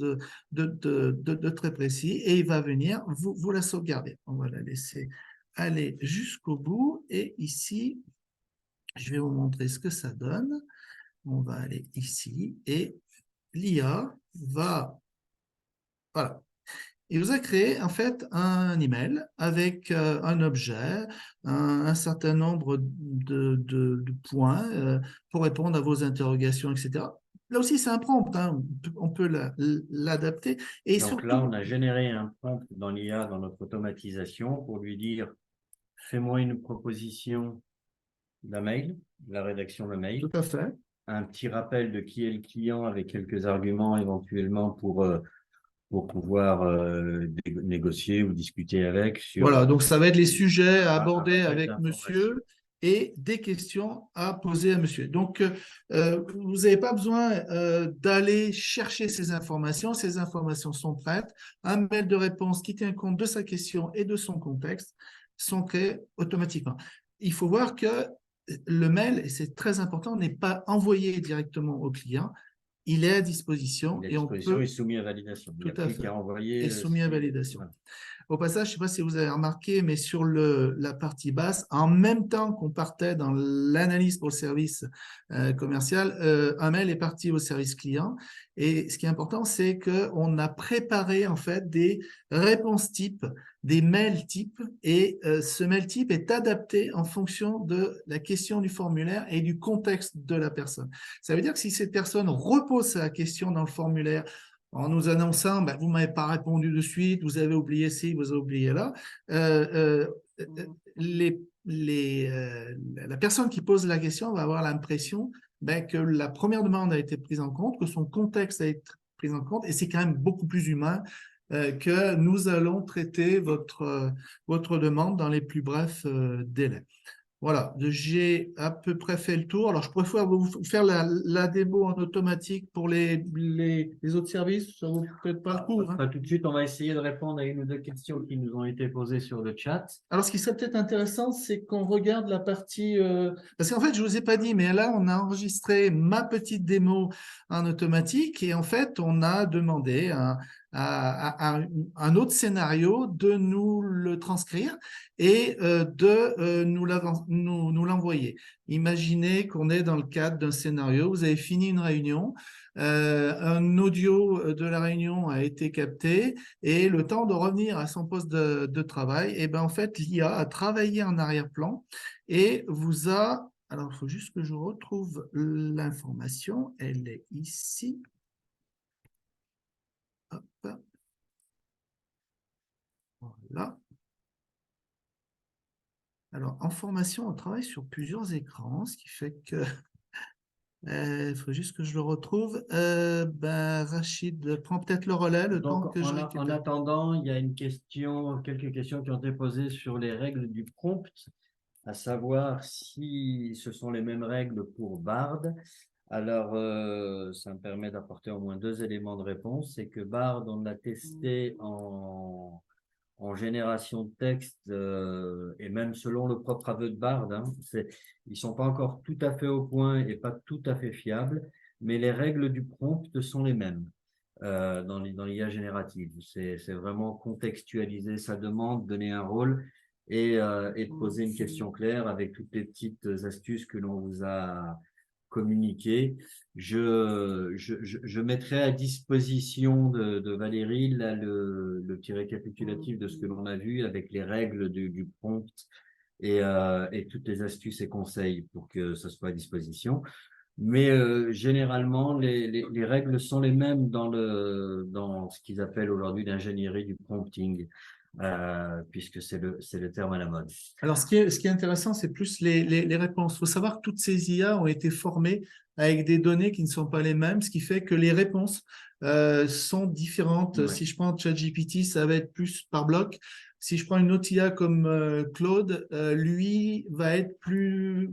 de très précis et il va venir vous la sauvegarder. On va la laisser aller jusqu'au bout. Et ici, je vais vous montrer ce que ça donne. On va aller ici et l'IA va… Voilà. Il vous a créé en fait un email avec un objet, un certain nombre de points pour répondre à vos interrogations, etc. Là aussi, c'est un prompt, hein, on peut l'adapter. Et Donc là, on surtout, a généré un prompt dans l'IA, dans notre automatisation, pour lui dire, fais-moi une proposition d'un mail, la rédaction d'un mail, tout à fait. un petit rappel de qui est le client avec quelques arguments éventuellement pour pouvoir négocier ou discuter avec sur… Voilà, donc ça va être les sujets à aborder après avec l'information. monsieur et des questions à poser à monsieur. Donc, vous n'avez pas besoin d'aller chercher ces informations sont prêtes. Un mail de réponse qui tient compte de sa question et de son contexte sont créés automatiquement. Il faut voir que le mail, et c'est très important, n'est pas envoyé directement au client, il est à disposition Il est à et on disposition peut… et soumis à validation. Il n'y Tout a à plus fait. qu'à envoyer. Et soumis à validation. Voilà. Au passage, je ne sais pas si vous avez remarqué, mais sur la partie basse, en même temps qu'on partait dans l'analyse pour le service commercial, un mail est parti au service client. Et ce qui est important, c'est qu'on a préparé en fait des réponses types, des mails types, et ce mail type est adapté en fonction de la question du formulaire et du contexte de la personne. Ça veut dire que si cette personne repose sa question dans le formulaire, en nous annonçant, ben, vous ne m'avez pas répondu de suite, vous avez oublié ci, vous avez oublié là, la personne qui pose la question va avoir l'impression ben, que la première demande a été prise en compte, que son contexte a été pris en compte, et c'est quand même beaucoup plus humain que nous allons traiter votre demande dans les plus brefs délais. Voilà, j'ai à peu près fait le tour. Alors, je préfère vous faire la démo en automatique pour les autres services. Ça ne vaut peut-être pas le coup. Hein. Pas tout de suite, on va essayer de répondre à une ou deux questions qui nous ont été posées sur le chat. Alors, ce qui serait peut-être intéressant, c'est qu'on regarde la partie… Parce qu'en fait, je ne vous ai pas dit, mais là, on a enregistré ma petite démo en automatique et en fait, on a demandé à un autre scénario, de nous le transcrire et de nous l'envoyer. Imaginez qu'on est dans le cadre d'un scénario, vous avez fini une réunion, un audio de la réunion a été capté et le temps de revenir à son poste de travail, et ben en fait, l'IA a travaillé en arrière-plan et vous a... Alors, il faut juste que je retrouve l'information. Elle est ici. Hop. Voilà. Alors, en formation, on travaille sur plusieurs écrans, ce qui fait que il faut juste que je le retrouve. Rachid prend peut-être le relais le temps que je récupère. En attendant, il y a quelques questions qui ont été posées sur les règles du prompt, à savoir si ce sont les mêmes règles pour Bard. Alors, ça me permet d'apporter au moins 2 éléments de réponse. C'est que Bard, on l'a testé en génération de texte, et même selon le propre aveu de Bard, hein, ils sont pas encore tout à fait au point et pas tout à fait fiables, mais les règles du prompt sont les mêmes dans l'IA générative. C'est vraiment contextualiser sa demande, donner un rôle et de poser une question claire avec toutes les petites astuces que l'on vous a communiquées. Je mettrai à disposition de Valérie là, le petit récapitulatif de ce que l'on a vu avec les règles du prompt et toutes les astuces et conseils pour que ça soit à disposition. Mais généralement, les règles sont les mêmes dans ce qu'ils appellent aujourd'hui l'ingénierie du prompting, puisque c'est le terme à la mode. Alors, ce qui est intéressant, c'est plus les réponses. Il faut savoir que toutes ces IA ont été formées avec des données qui ne sont pas les mêmes, ce qui fait que les réponses sont différentes. Ouais. Si je prends ChatGPT, ça va être plus par bloc. Si je prends une autre IA comme Claude, lui va être plus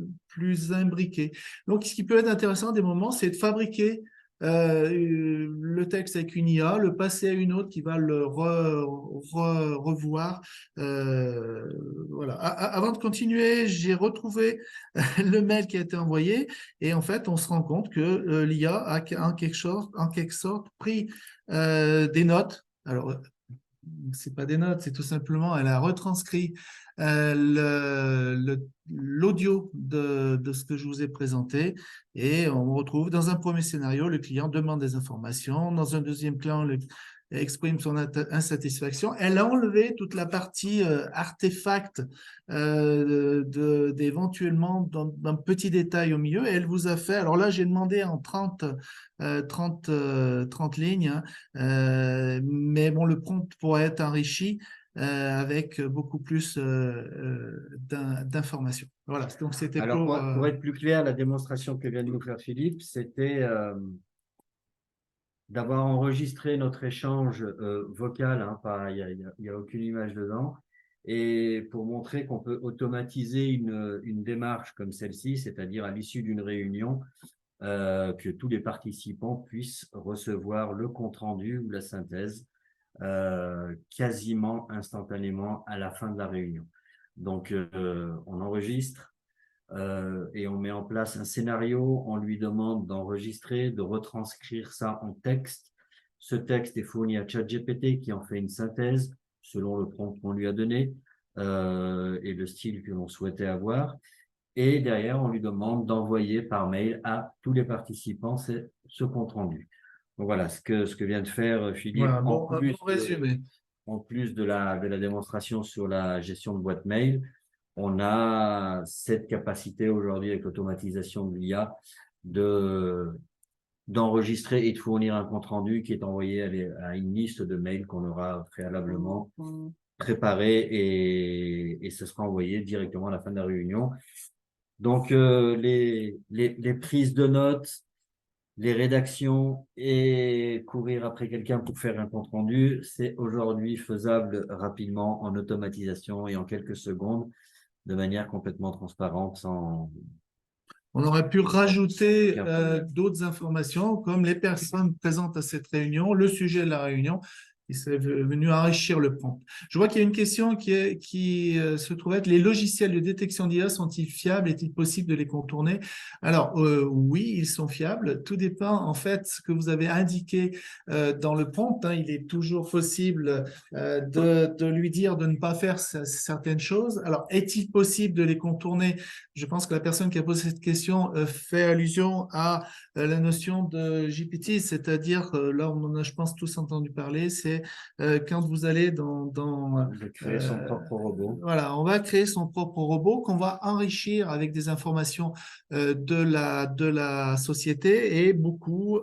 imbriqué. Donc, ce qui peut être intéressant à des moments, c'est de fabriquer le texte avec une IA, le passer à une autre qui va le revoir. Voilà. Avant de continuer, j'ai retrouvé le mail qui a été envoyé et en fait, on se rend compte que l'IA a en quelque sorte pris des notes. Alors, c'est pas des notes, c'est tout simplement, elle a retranscrit l'audio de ce que je vous ai présenté et on retrouve dans un premier scénario, le client demande des informations, dans un deuxième client, exprime son insatisfaction. Elle a enlevé toute la partie artefact d'éventuellement d'un petit détail au milieu et elle vous a fait, alors là j'ai demandé en 30 lignes, mais bon, le prompt pourrait être enrichi avec beaucoup plus d'informations. Voilà, donc c'était pour être plus clair, la démonstration que vient de nous faire Philippe, c'était d'avoir enregistré notre échange vocal, hein, il y a aucune image dedans, et pour montrer qu'on peut automatiser une démarche comme celle-ci, c'est-à-dire à l'issue d'une réunion, que tous les participants puissent recevoir le compte-rendu ou la synthèse quasiment instantanément à la fin de la réunion. Donc, on enregistre et on met en place un scénario, on lui demande d'enregistrer, de retranscrire ça en texte. Ce texte est fourni à ChatGPT qui en fait une synthèse selon le prompt qu'on lui a donné et le style que l'on souhaitait avoir. Et derrière, on lui demande d'envoyer par mail à tous les participants ce compte rendu. Donc voilà, ce que vient de faire Philippe, voilà, bon résumé. En plus de la démonstration sur la gestion de boîte mail, on a cette capacité aujourd'hui avec l'automatisation de l'IA d'enregistrer et de fournir un compte rendu qui est envoyé à une liste de mails qu'on aura préalablement préparé et ce sera envoyé directement à la fin de la réunion. Donc, les prises de notes, les rédactions et courir après quelqu'un pour faire un compte rendu, c'est aujourd'hui faisable rapidement en automatisation et en quelques secondes de manière complètement transparente sans... On aurait pu rajouter d'autres informations comme les personnes présentes à cette réunion, le sujet de la réunion qui serait venu enrichir le prompt. Je vois qu'il y a une question qui se trouve être: les logiciels de détection d'IA sont-ils fiables? Est-il possible de les contourner? Alors, oui, ils sont fiables. Tout dépend, en fait, ce que vous avez indiqué dans le prompt. Hein. Il est toujours possible de lui dire de ne pas faire certaines choses. Alors, est-il possible de les contourner? Je pense que la personne qui a posé cette question fait allusion à la notion de GPT, c'est-à-dire, là, on en a, je pense, tous entendu parler, c'est quand vous allez De créer son propre robot. voilà, on va créer son propre robot qu'on va enrichir avec des informations de la société, et beaucoup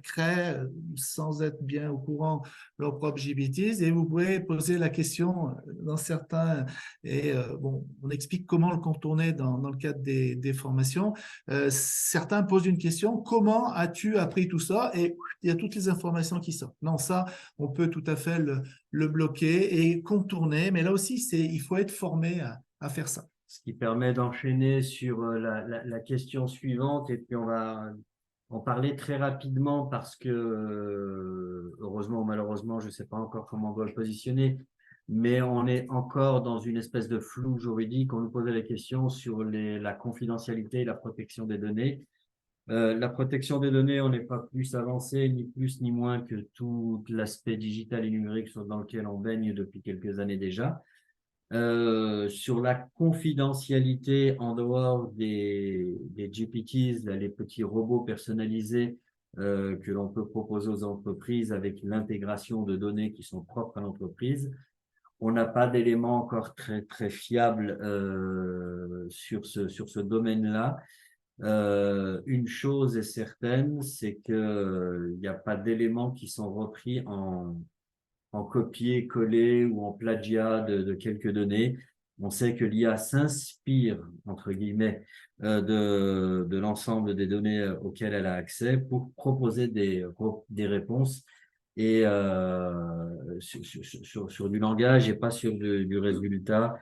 créent, sans être bien au courant, leurs propres GPTs, et vous pouvez poser la question dans certains, et bon, on explique comment le contourner dans le cadre des formations. Certains posent une question: comment as-tu appris tout ça? Et il y a toutes les informations qui sortent. Non, ça, on peut tout à fait le bloquer et contourner, mais là aussi, il faut être formé à faire ça. Ce qui permet d'enchaîner sur la question suivante, et puis on va en parler très rapidement parce que, heureusement ou malheureusement, je ne sais pas encore comment on doit le positionner, mais on est encore dans une espèce de flou juridique. On nous posait la question sur la confidentialité et la protection des données. La protection des données, on n'est pas plus avancé, ni plus ni moins que tout l'aspect digital et numérique dans lequel on baigne depuis quelques années déjà. Sur la confidentialité en dehors des GPTs, là, les petits robots personnalisés que l'on peut proposer aux entreprises avec l'intégration de données qui sont propres à l'entreprise, on n'a pas d'éléments encore très, très fiables sur ce domaine-là. Une chose est certaine, c'est qu'il n'y a pas d'éléments qui sont repris en copier-coller ou en plagiat de quelques données. On sait que l'IA s'inspire, entre guillemets, de l'ensemble des données auxquelles elle a accès pour proposer des réponses, et sur du langage et pas sur du résultat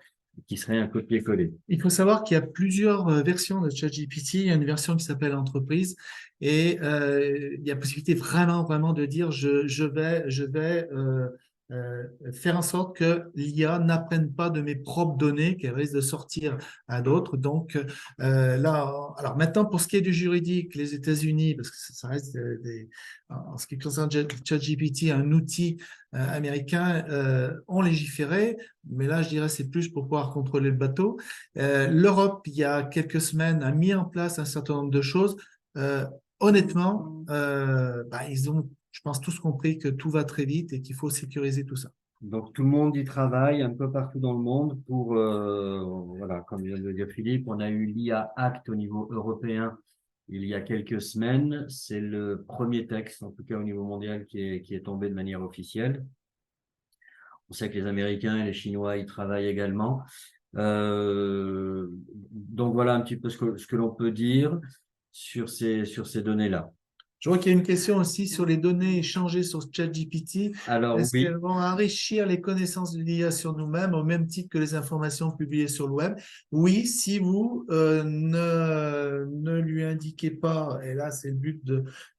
qui serait un copier-coller. Il faut savoir qu'il y a plusieurs versions de ChatGPT. Il y a une version qui s'appelle Entreprise, et il y a possibilité vraiment de dire je vais faire en sorte que l'IA n'apprenne pas de mes propres données, qu'elle risque de sortir à d'autres. Donc là, alors maintenant, pour ce qui est du juridique, les États-Unis, parce que ça reste en ce qui concerne ChatGPT, un outil américain, ont légiféré, mais là, je dirais c'est plus pour pouvoir contrôler le bateau. L'Europe, il y a quelques semaines, a mis en place un certain nombre de choses. Honnêtement, ils ont, je pense, tous compris que tout va très vite et qu'il faut sécuriser tout ça. Donc, tout le monde y travaille un peu partout dans le monde pour, voilà, comme vient de le dire Philippe, on a eu l'IA Act au niveau européen il y a quelques semaines. C'est le premier texte, en tout cas au niveau mondial, qui est tombé de manière officielle. On sait que les Américains et les Chinois y travaillent également. Donc, voilà un petit peu ce que l'on peut dire sur ces données-là. Je vois qu'il y a une question aussi sur les données échangées sur ChatGPT. Alors, Est-ce oui. qu'elles vont enrichir les connaissances de l'IA sur nous-mêmes au même titre que les informations publiées sur le web? Oui, si vous ne lui indiquez pas, et là c'est le but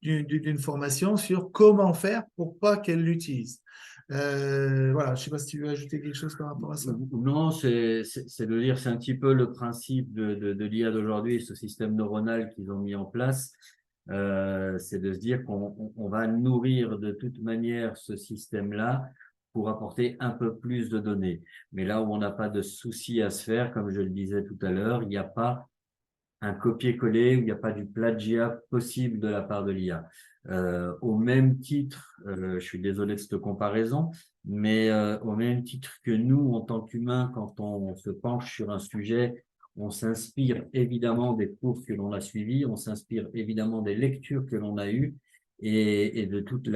d'une formation, sur comment faire pour pas qu'elle l'utilise. Voilà, je ne sais pas si tu veux ajouter quelque chose par rapport à ça. Non, c'est de dire, c'est un petit peu le principe de l'IA d'aujourd'hui, ce système neuronal qu'ils ont mis en place. C'est de se dire qu'on va nourrir de toute manière ce système-là pour apporter un peu plus de données. Mais là où on n'a pas de souci à se faire, comme je le disais tout à l'heure, il n'y a pas un copier-coller, où il n'y a pas du plagiat possible de la part de l'IA. Au même titre, je suis désolé de cette comparaison, mais au même titre que nous, en tant qu'humains, quand on se penche sur un sujet, on s'inspire évidemment des cours que l'on a suivis, on s'inspire évidemment des lectures que l'on a eues et de toute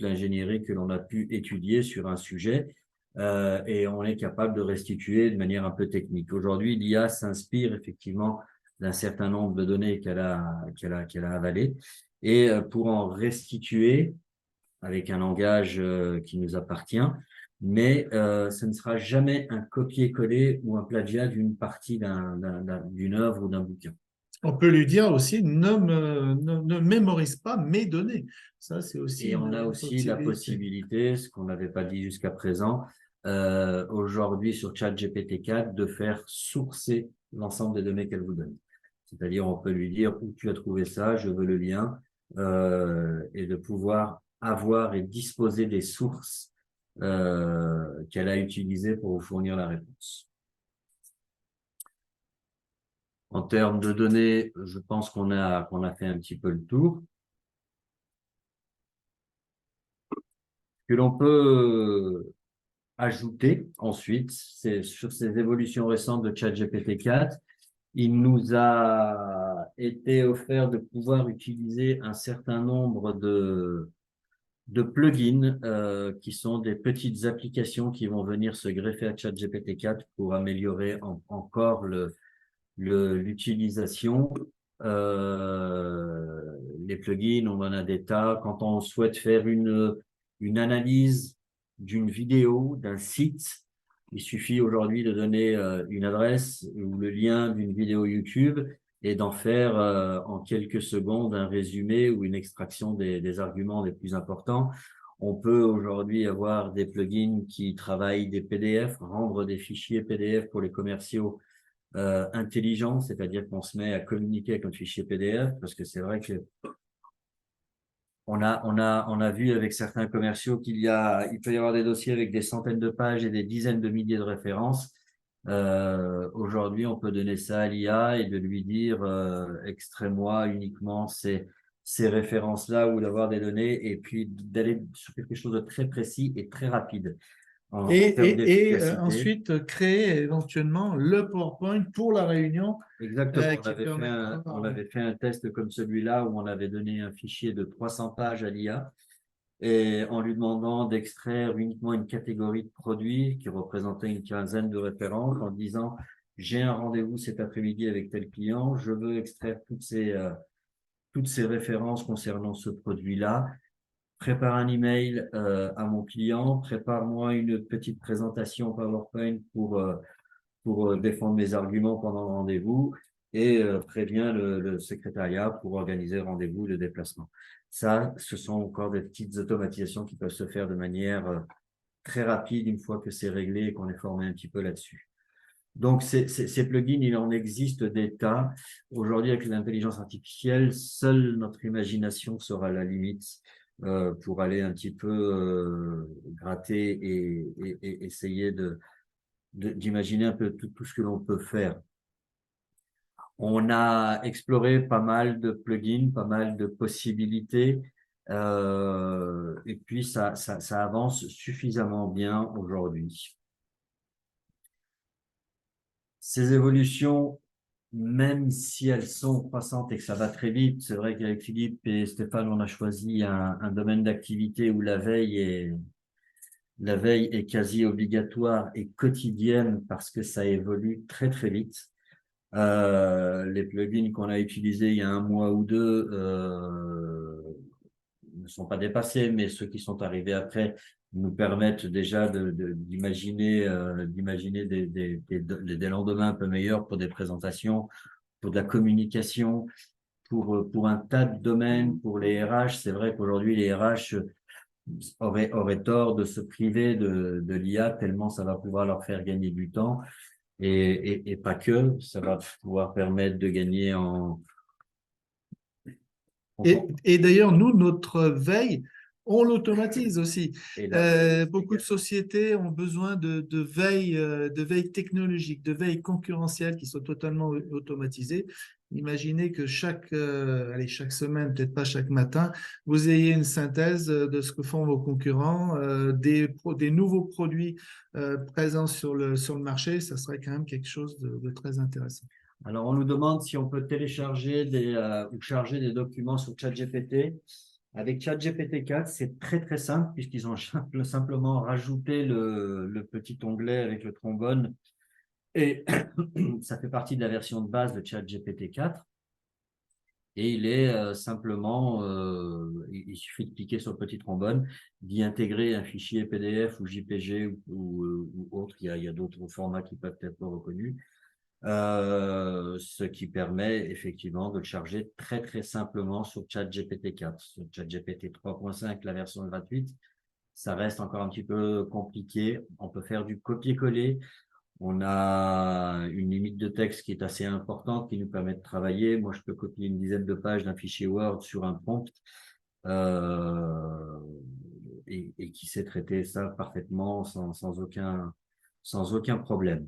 l'ingénierie que l'on a pu étudier sur un sujet. Et on est capable de restituer de manière un peu technique. Aujourd'hui, l'IA s'inspire effectivement d'un certain nombre de données qu'elle a avalées, et pour en restituer avec un langage qui nous appartient, mais ce ne sera jamais un copier-coller ou un plagiat d'une partie d'une œuvre ou d'un bouquin. On peut lui dire aussi ne mémorise pas mes données. Ça, c'est aussi Et on a une aussi la possibilité. possibilité, ce qu'on n'avait pas dit jusqu'à présent, aujourd'hui sur ChatGPT 4, de faire sourcer l'ensemble des données qu'elle vous donne. C'est-à-dire, on peut lui dire où tu as trouvé ça, je veux le lien, et de pouvoir avoir et disposer des sources qu'elle a utilisées pour vous fournir la réponse. En termes de données, je pense qu'on a fait un petit peu le tour. Que l'on peut ajouter ensuite, c'est sur ces évolutions récentes de ChatGPT 4, il nous a été offert de pouvoir utiliser un certain nombre de plugins qui sont des petites applications qui vont venir se greffer à ChatGPT 4 pour améliorer encore l'utilisation. Les plugins, on en a des tas. Quand on souhaite faire une analyse d'une vidéo, d'un site, il suffit aujourd'hui de donner une adresse ou le lien d'une vidéo YouTube et d'en faire en quelques secondes un résumé ou une extraction des arguments les plus importants. On peut aujourd'hui avoir des plugins qui travaillent des PDF, rendre des fichiers PDF pour les commerciaux intelligent, c'est-à-dire qu'on se met à communiquer avec notre fichier PDF, parce que c'est vrai que on a vu avec certains commerciaux il peut y avoir des dossiers avec des centaines de pages et des dizaines de milliers de références. Aujourd'hui, on peut donner ça à l'IA et de lui dire extrais-moi uniquement ces références-là ou d'avoir des données et puis d'aller sur quelque chose de très précis et très rapide en termes d'efficacité. Ensuite, créer éventuellement le PowerPoint pour la réunion Exactement, qui permettra. on avait fait un test comme celui-là où on avait donné un fichier de 300 pages à l'IA et en lui demandant d'extraire uniquement une catégorie de produits qui représentait une quinzaine de références en disant j'ai un rendez-vous cet après-midi avec tel client, je veux extraire toutes ces références concernant ce produit-là. Prépare un email à mon client, prépare-moi une petite présentation PowerPoint pour défendre mes arguments pendant le rendez-vous et prévient le secrétariat pour organiser le rendez-vous, le déplacement. Ça, ce sont encore des petites automatisations qui peuvent se faire de manière très rapide une fois que c'est réglé et qu'on est formé un petit peu là-dessus. Donc, ces plugins, il en existe des tas. Aujourd'hui, avec l'intelligence artificielle, seule notre imagination sera la limite pour aller un petit peu gratter et essayer d'imaginer un peu tout ce que l'on peut faire. On a exploré pas mal de plugins, pas mal de possibilités, et puis ça avance suffisamment bien aujourd'hui. Ces évolutions, même si elles sont croissantes et que ça va très vite, c'est vrai qu'avec Philippe et Stéphane, on a choisi un domaine d'activité où la veille est quasi obligatoire et quotidienne parce que ça évolue très très vite. Les plugins qu'on a utilisés il y a un mois ou deux ne sont pas dépassés, mais ceux qui sont arrivés après nous permettent déjà d'imaginer des lendemains un peu meilleurs pour des présentations, pour de la communication, pour un tas de domaines, pour les RH. C'est vrai qu'aujourd'hui, les RH auraient tort de se priver de l'IA tellement ça va pouvoir leur faire gagner du temps. Et pas que, ça va pouvoir permettre de gagner Et d'ailleurs, nous, notre veille, on l'automatise aussi. et là, Beaucoup de sociétés ont besoin de veille technologique, de veille concurrentielle qui soit totalement automatisée. Imaginez que chaque semaine, peut-être pas chaque matin, vous ayez une synthèse de ce que font vos concurrents, des nouveaux produits présents sur le marché. Ça serait quand même quelque chose de très intéressant. alors on nous demande si on peut télécharger ou charger des documents sur ChatGPT. Avec ChatGPT 4, c'est très très simple puisqu'ils ont simplement rajouté le petit onglet avec le trombone et ça fait partie de la version de base de ChatGPT 4. Et il est simplement, il suffit de cliquer sur le petit trombone, d'y intégrer un fichier PDF ou JPG ou autre. Il y a d'autres formats qui peuvent être reconnus. ce qui permet effectivement de le charger très très simplement sur ChatGPT 4. Sur ChatGPT 3.5, la version gratuite, ça reste encore un petit peu compliqué. On peut faire du copier-coller. On a une limite de texte qui est assez importante, qui nous permet de travailler. Moi, je peux copier une dizaine de pages d'un fichier Word sur un prompt euh, et qui sait traiter ça parfaitement sans aucun problème.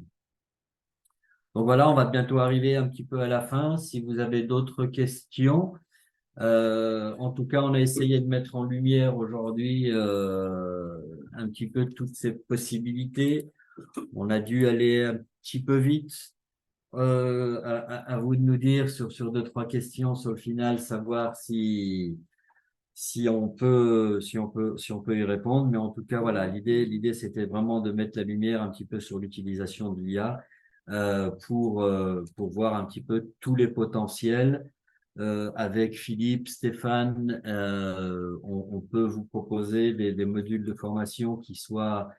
Donc voilà, on va bientôt arriver un petit peu à la fin. Si vous avez d'autres questions, en tout cas, on a essayé de mettre en lumière aujourd'hui un petit peu toutes ces possibilités. On a dû aller un petit peu vite. À vous de nous dire sur deux, trois questions sur le final, savoir si on peut y répondre. Mais en tout cas, voilà, l'idée, c'était vraiment de mettre la lumière un petit peu sur l'utilisation de l'IA pour voir un petit peu tous les potentiels. Avec Philippe, Stéphane, on peut vous proposer des modules de formation qui soient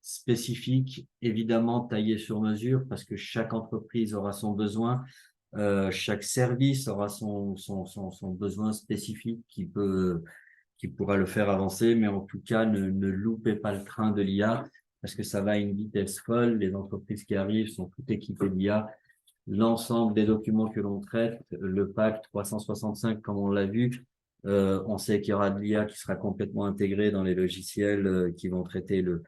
spécifiques, évidemment taillés sur mesure, parce que chaque entreprise aura son besoin, chaque service aura son besoin spécifique qui pourra le faire avancer, mais en tout cas, ne loupez pas le train de l'IA, parce que ça va à une vitesse folle. Les entreprises qui arrivent sont toutes équipées d'IA. L'ensemble des documents que l'on traite, le PAC 365, comme on l'a vu, on sait qu'il y aura de l'IA qui sera complètement intégrée dans les logiciels qui vont traiter le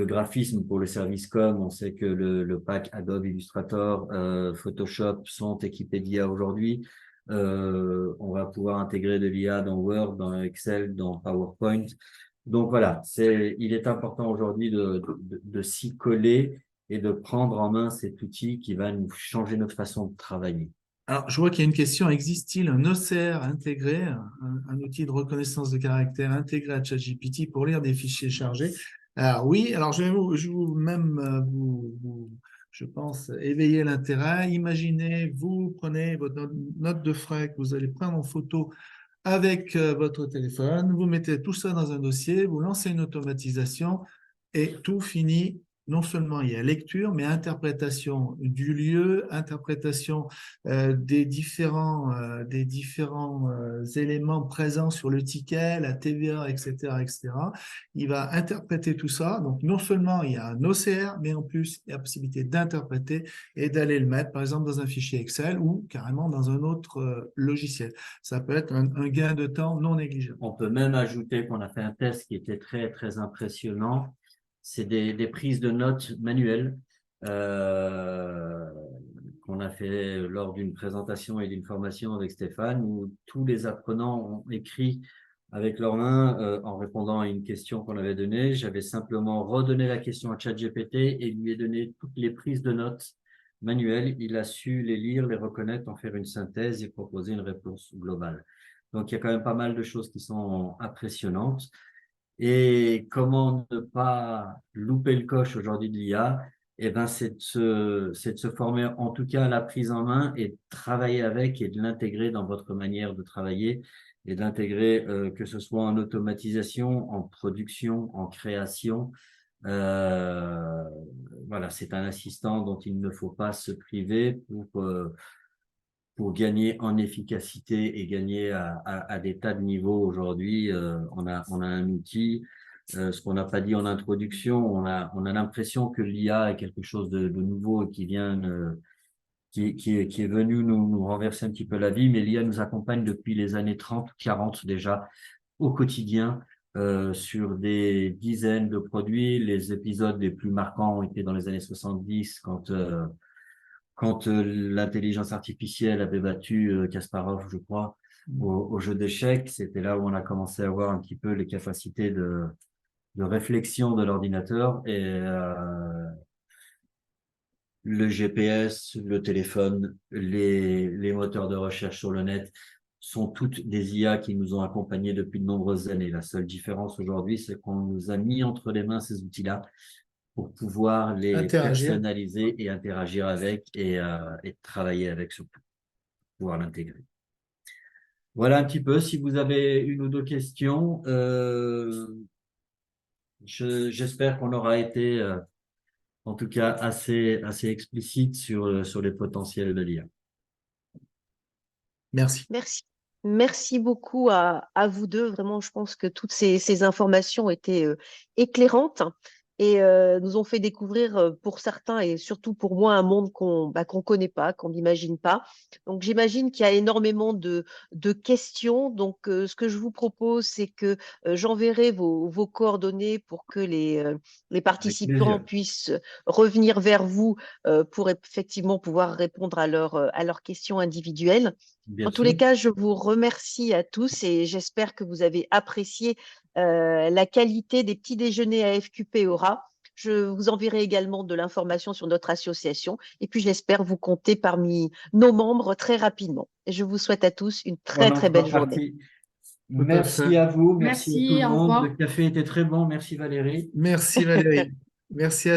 graphisme pour le service com. On sait que le pack Adobe Illustrator, Photoshop sont équipés d'IA aujourd'hui. On va pouvoir intégrer de l'IA dans Word, dans Excel, dans PowerPoint. Donc voilà, il est important aujourd'hui de s'y coller et de prendre en main cet outil qui va nous changer notre façon de travailler. Alors, je vois qu'il y a une question. Existe-t-il un OCR intégré, un outil de reconnaissance de caractère intégré à ChatGPT pour lire des fichiers chargés? Alors, oui, alors je vais même je pense, éveiller l'intérêt. Imaginez, vous prenez votre note de frais que vous allez prendre en photo avec votre téléphone, vous mettez tout ça dans un dossier, vous lancez une automatisation et tout finit. Non seulement il y a lecture, mais interprétation du lieu, interprétation des différents éléments présents sur le ticket, la TVA, etc., etc. Il va interpréter tout ça. Donc, non seulement il y a un OCR, mais en plus, il y a la possibilité d'interpréter et d'aller le mettre, par exemple, dans un fichier Excel ou carrément dans un autre logiciel. Ça peut être un gain de temps non négligeable. On peut même ajouter qu'on a fait un test qui était très, très impressionnant. C'est des prises de notes manuelles qu'on a fait lors d'une présentation et d'une formation avec Stéphane, où tous les apprenants ont écrit avec leurs mains en répondant à une question qu'on avait donnée. J'avais simplement redonné la question à ChatGPT et lui ai donné toutes les prises de notes manuelles. Il a su les lire, les reconnaître, en faire une synthèse et proposer une réponse globale. Donc, il y a quand même pas mal de choses qui sont impressionnantes. Et comment ne pas louper le coche aujourd'hui de l'IA? Eh ben, c'est de se former en tout cas à la prise en main et de travailler avec et de l'intégrer dans votre manière de travailler et de l'intégrer que ce soit en automatisation, en production, en création. Euh, voilà, c'est un assistant dont il ne faut pas se priver pour gagner en efficacité et gagner à des tas de niveaux aujourd'hui. On a un outil. Ce qu'on n'a pas dit en introduction, on a l'impression que l'IA est quelque chose de nouveau et qui est venu nous renverser un petit peu la vie, mais l'IA nous accompagne depuis les années 30, 40 déjà au quotidien sur des dizaines de produits. Les épisodes les plus marquants ont été dans les années 70 quand l'intelligence artificielle avait battu Kasparov, je crois, au jeu d'échecs. C'était là où on a commencé à voir un petit peu les capacités de réflexion de l'ordinateur et le GPS, le téléphone, les moteurs de recherche sur le net sont toutes des IA qui nous ont accompagnés depuis de nombreuses années. La seule différence aujourd'hui, c'est qu'on nous a mis entre les mains ces outils-là pour pouvoir les Interagir. personnaliser et interagir avec et travailler avec surtout, pour pouvoir l'intégrer. Voilà un petit peu. Si vous avez une ou deux questions, j'espère qu'on aura été en tout cas assez explicite sur les potentiels de l'IA. Merci. Merci. Merci beaucoup à vous deux. Vraiment, je pense que toutes ces informations étaient éclairantes et nous ont fait découvrir pour certains et surtout pour moi un monde qu'on connaît pas, qu'on n'imagine pas. Donc, j'imagine qu'il y a énormément de questions. Donc, ce que je vous propose, c'est que j'enverrai vos coordonnées pour que les Avec participants plaisir, puissent revenir vers vous pour effectivement pouvoir répondre à leurs questions individuelles. bien En tous les sûr. cas, je vous remercie à tous et j'espère que vous avez apprécié la qualité des petits déjeuners à FQP Aura. Je vous enverrai également de l'information sur notre association et puis j'espère vous compter parmi nos membres très rapidement. Et je vous souhaite à tous une On très en très fera belle journée. partie. Tout à fait. Merci à vous, merci à tout Merci, le au monde. Le revoir. café était très bon. Merci Valérie. Merci Valérie. Merci à